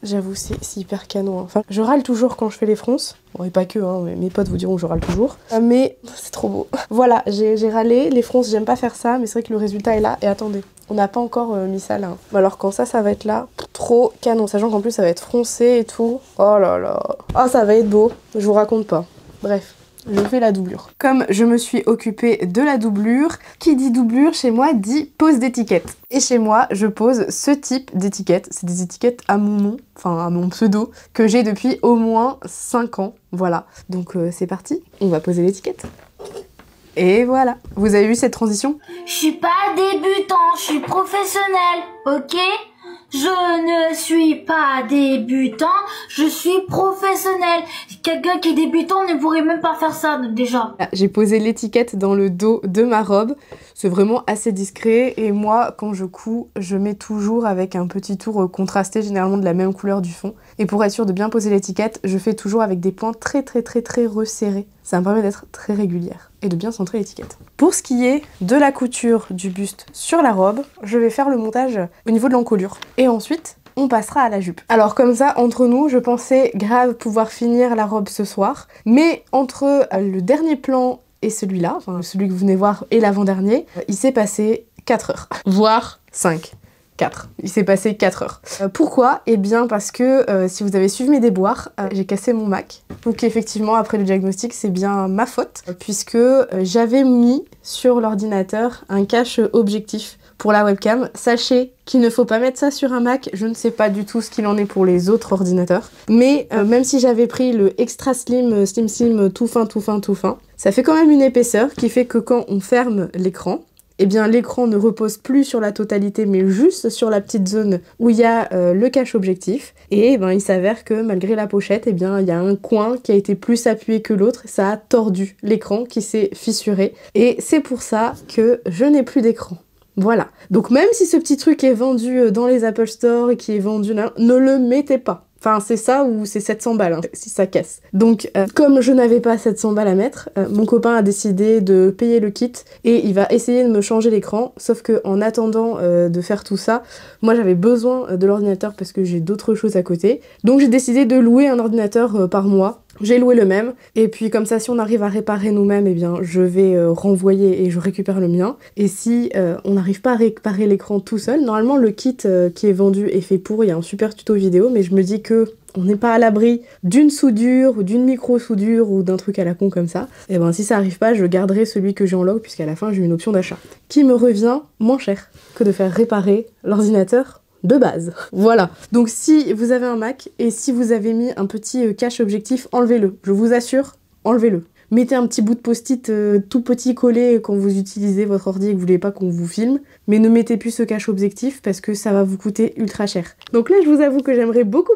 J'avoue, c'est hyper canon. Enfin, je râle toujours quand je fais les fronces. Bon, et pas que, hein, mes potes vous diront que je râle toujours. Mais c'est trop beau. Voilà, j'ai râlé. Les fronces, j'aime pas faire ça, mais c'est vrai que le résultat est là. Et attendez, on n'a pas encore mis ça là. Alors quand ça va être là, trop canon. Sachant qu'en plus, ça va être froncé et tout. Oh là là. Oh, ça va être beau. Je vous raconte pas. Bref. je fais la doublure. Comme je me suis occupée de la doublure, qui dit doublure chez moi dit pose d'étiquette. Et chez moi, je pose ce type d'étiquette. C'est des étiquettes à mon nom, enfin à mon pseudo, que j'ai depuis au moins 5 ans. Voilà, donc c'est parti, on va poser l'étiquette. Et voilà, vous avez vu cette transition? Je suis pas débutant, je suis professionnel, ok? Je ne suis pas débutant, je suis professionnel. Quelqu'un qui est débutant ne pourrait même pas faire ça déjà. J'ai posé l'étiquette dans le dos de ma robe. C'est vraiment assez discret et moi quand je couds, je mets toujours avec un petit tour contrasté, généralement de la même couleur du fond. Et pour être sûr de bien poser l'étiquette, je fais toujours avec des points très resserrés. Ça me permet d'être très régulière et de bien centrer l'étiquette. Pour ce qui est de la couture du buste sur la robe, je vais faire le montage au niveau de l'encolure. Et ensuite, on passera à la jupe. Alors comme ça, entre nous, je pensais grave pouvoir finir la robe ce soir. Mais entre le dernier plan et celui-là, enfin celui que vous venez voir et l'avant-dernier, il s'est passé 4 heures. Voire 5. 4. Il s'est passé 4 heures. Pourquoi? Eh bien parce que si vous avez suivi mes déboires, j'ai cassé mon Mac. Donc effectivement, après le diagnostic, c'est bien ma faute, puisque j'avais mis sur l'ordinateur un cache objectif pour la webcam. Sachez qu'il ne faut pas mettre ça sur un Mac, je ne sais pas du tout ce qu'il en est pour les autres ordinateurs. Mais même si j'avais pris le Extra Slim, Slim tout fin, ça fait quand même une épaisseur qui fait que quand on ferme l'écran, eh bien l'écran ne repose plus sur la totalité mais juste sur la petite zone où il y a le cache objectif et ben, il s'avère que malgré la pochette, eh bien il y a un coin qui a été plus appuyé que l'autre, ça a tordu l'écran qui s'est fissuré et c'est pour ça que je n'ai plus d'écran. Voilà. Donc même si ce petit truc est vendu dans les Apple Store et qui est vendu là, ne le mettez pas. Enfin, c'est ça ou c'est 700 balles hein, si ça casse. Donc, comme je n'avais pas 700 balles à mettre, mon copain a décidé de payer le kit et il va essayer de me changer l'écran. Sauf que en attendant de faire tout ça, moi j'avais besoin de l'ordinateur parce que j'ai d'autres choses à côté. Donc j'ai décidé de louer un ordinateur par mois. J'ai loué le même, et puis comme ça, si on arrive à réparer nous-mêmes, eh bien, je vais renvoyer et je récupère le mien. Et si on n'arrive pas à réparer l'écran tout seul, normalement, le kit qui est vendu est fait pour, il y a un super tuto vidéo, mais je me dis que on n'est pas à l'abri d'une soudure, ou d'une micro-soudure, ou d'un truc à la con comme ça. Et ben, si ça arrive pas, je garderai celui que j'ai en log, puisqu'à la fin, j'ai une option d'achat, qui me revient moins cher que de faire réparer l'ordinateur de base. Voilà. Donc si vous avez un Mac et si vous avez mis un petit cache objectif, enlevez-le. Je vous assure, enlevez-le. Mettez un petit bout de post-it tout petit collé quand vous utilisez votre ordi et que vous voulez pas qu'on vous filme. Mais ne mettez plus ce cache objectif parce que ça va vous coûter ultra cher. Donc là, je vous avoue que j'aimerais beaucoup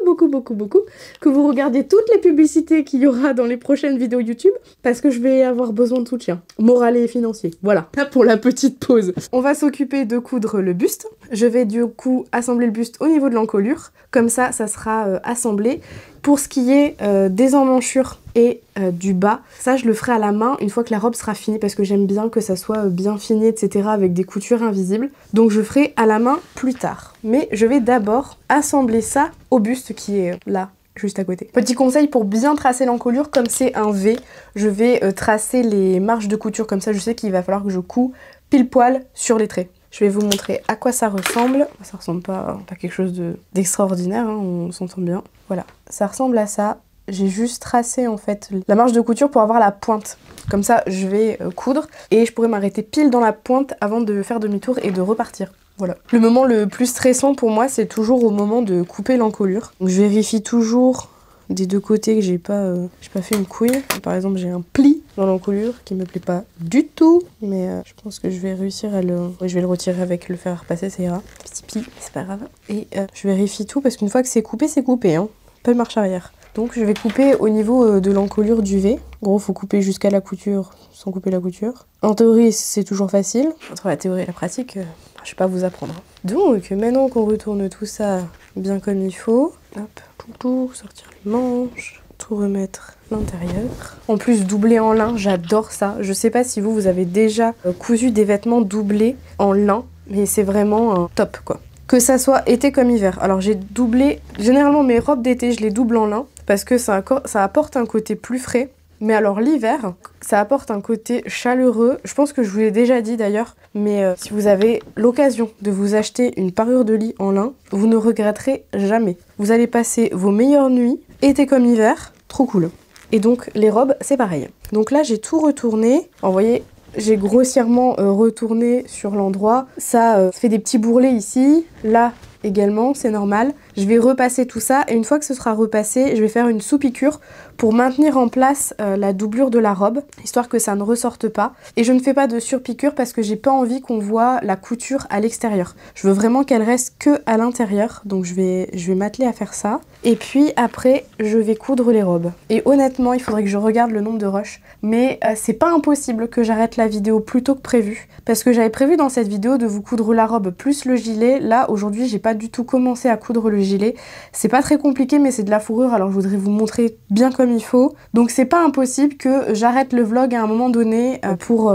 que vous regardiez toutes les publicités qu'il y aura dans les prochaines vidéos YouTube parce que je vais avoir besoin de soutien moral et financier. Voilà, là pour la petite pause. On va s'occuper de coudre le buste. Je vais du coup assembler le buste au niveau de l'encolure. Comme ça, ça sera assemblé. Pour ce qui est des emmanchures et du bas, ça je le ferai à la main une fois que la robe sera finie parce que j'aime bien que ça soit bien fini, etc. avec des coutures invisibles. Donc je ferai à la main plus tard. Mais je vais d'abord assembler ça au buste qui est là, juste à côté. Petit conseil pour bien tracer l'encolure, comme c'est un V, je vais tracer les marges de couture comme ça, je sais qu'il va falloir que je couds pile poil sur les traits. Je vais vous montrer à quoi ça ressemble. Ça ressemble pas à quelque chose d'extraordinaire, hein, on s'entend bien. Voilà, ça ressemble à ça. J'ai juste tracé en fait la marge de couture pour avoir la pointe. Comme ça, je vais coudre et je pourrai m'arrêter pile dans la pointe avant de faire demi-tour et de repartir. Voilà. Le moment le plus stressant pour moi, c'est toujours au moment de couper l'encolure. Donc je vérifie toujours des deux côtés que j'ai pas fait une couille. Par exemple, j'ai un pli dans l'encolure qui me plaît pas du tout, mais je pense que je vais réussir à le... Oui, je vais le retirer avec le fer à repasser, ça ira. Petit pli, c'est pas grave. Et je vérifie tout parce qu'une fois que c'est coupé, hein. Pas de marche arrière. Donc je vais couper au niveau de l'encolure du V. En gros, faut couper jusqu'à la couture sans couper la couture. En théorie, c'est toujours facile. Entre la théorie et la pratique, je vais pas vous apprendre. Donc maintenant qu'on retourne tout ça bien comme il faut, hop, pour sortir les manches, tout remettre à l'intérieur. En plus, doubler en lin, j'adore ça. Je sais pas si vous avez déjà cousu des vêtements doublés en lin, mais c'est vraiment top quoi. Que ça soit été comme hiver. Alors j'ai doublé, généralement mes robes d'été, je les double en lin parce que ça apporte un côté plus frais. Mais alors l'hiver, ça apporte un côté chaleureux. Je pense que je vous l'ai déjà dit d'ailleurs, mais si vous avez l'occasion de vous acheter une parure de lit en lin, vous ne regretterez jamais. Vous allez passer vos meilleures nuits, été comme hiver, trop cool. Et donc les robes, c'est pareil. Donc là, j'ai tout retourné. Alors, vous voyez, j'ai grossièrement retourné sur l'endroit. Ça fait des petits bourrelets ici, là également, c'est normal. Je vais repasser tout ça et une fois que ce sera repassé, je vais faire une sous-piqûre pour maintenir en place la doublure de la robe, histoire que ça ne ressorte pas. Et je ne fais pas de surpiqûre parce que j'ai pas envie qu'on voit la couture à l'extérieur. Je veux vraiment qu'elle reste que à l'intérieur, donc je vais m'atteler à faire ça. Et puis après, je vais coudre les robes. Et honnêtement, il faudrait que je regarde le nombre de rushs, mais c'est pas impossible que j'arrête la vidéo plus tôt que prévu, parce que j'avais prévu dans cette vidéo de vous coudre la robe plus le gilet. Là, aujourd'hui, j'ai pas du tout commencé à coudre le gilet. C'est pas très compliqué, mais c'est de la fourrure, alors je voudrais vous montrer bien comme il faut. Donc c'est pas impossible que j'arrête le vlog à un moment donné pour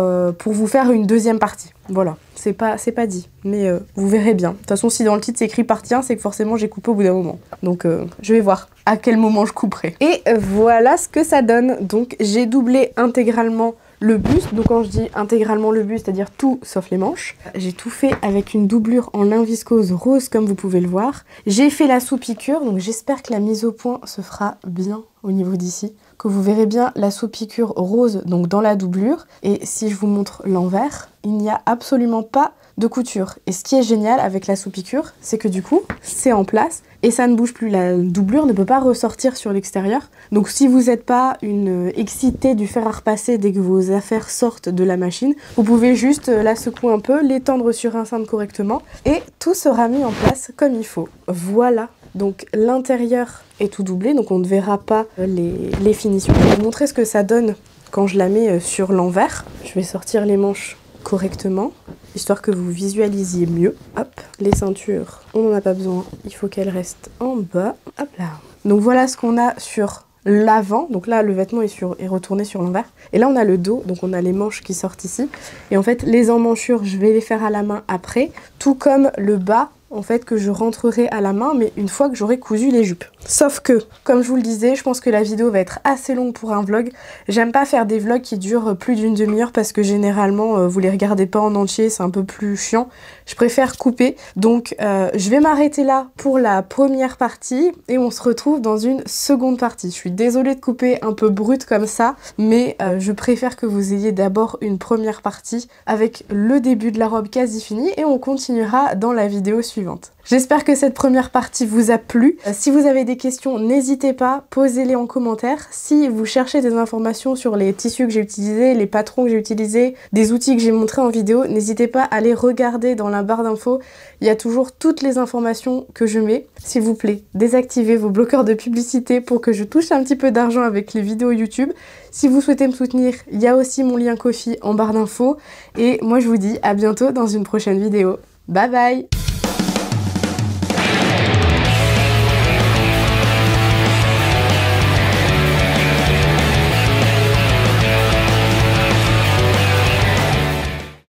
vous faire une deuxième partie. Voilà, c'est pas dit, mais vous verrez bien. De toute façon, si dans le titre c'est écrit partie 1, c'est que forcément j'ai coupé au bout d'un moment. Donc je vais voir à quel moment je couperai. Et voilà ce que ça donne. Donc j'ai doublé intégralement le buste. Donc quand je dis intégralement le buste, c'est-à-dire tout sauf les manches. J'ai tout fait avec une doublure en lin viscose rose comme vous pouvez le voir. J'ai fait la sous-piqûre, donc j'espère que la mise au point se fera bien au niveau d'ici, que vous verrez bien la sous-piqûre rose donc dans la doublure. Et si je vous montre l'envers, il n'y a absolument pas de couture. Et ce qui est génial avec la sous-piqûre, c'est que du coup, c'est en place et ça ne bouge plus. La doublure ne peut pas ressortir sur l'extérieur. Donc si vous n'êtes pas une excitée du fer à repasser dès que vos affaires sortent de la machine, vous pouvez juste la secouer un peu, l'étendre sur un cintre correctement et tout sera mis en place comme il faut. Voilà. Donc l'intérieur est tout doublé, donc on ne verra pas les finitions. Je vais vous montrer ce que ça donne quand je la mets sur l'envers. Je vais sortir les manches correctement, histoire que vous visualisiez mieux. Hop, les ceintures, on n'en a pas besoin, il faut qu'elles restent en bas. Hop là. Donc voilà ce qu'on a sur l'avant. Donc là, le vêtement est retourné sur l'envers. Et là, on a le dos, donc on a les manches qui sortent ici. Et en fait, les emmanchures, je vais les faire à la main après, tout comme le bas, en fait, que je rentrerai à la main, mais une fois que j'aurai cousu les jupes. Sauf que, comme je vous le disais, je pense que la vidéo va être assez longue pour un vlog. J'aime pas faire des vlogs qui durent plus d'une demi-heure parce que généralement, vous les regardez pas en entier, c'est un peu plus chiant. Je préfère couper. Donc, je vais m'arrêter là pour la première partie et on se retrouve dans une seconde partie. Je suis désolée de couper un peu brut comme ça, mais je préfère que vous ayez d'abord une première partie avec le début de la robe quasi finie et on continuera dans la vidéo suivante. J'espère que cette première partie vous a plu. Si vous avez des questions, n'hésitez pas, posez-les en commentaire. Si vous cherchez des informations sur les tissus que j'ai utilisés, les patrons que j'ai utilisés, des outils que j'ai montrés en vidéo, n'hésitez pas à les regarder dans la barre d'infos. Il y a toujours toutes les informations que je mets. S'il vous plaît, désactivez vos bloqueurs de publicité pour que je touche un petit peu d'argent avec les vidéos YouTube. Si vous souhaitez me soutenir, il y a aussi mon lien Ko-fi en barre d'infos. Et moi je vous dis à bientôt dans une prochaine vidéo. Bye bye!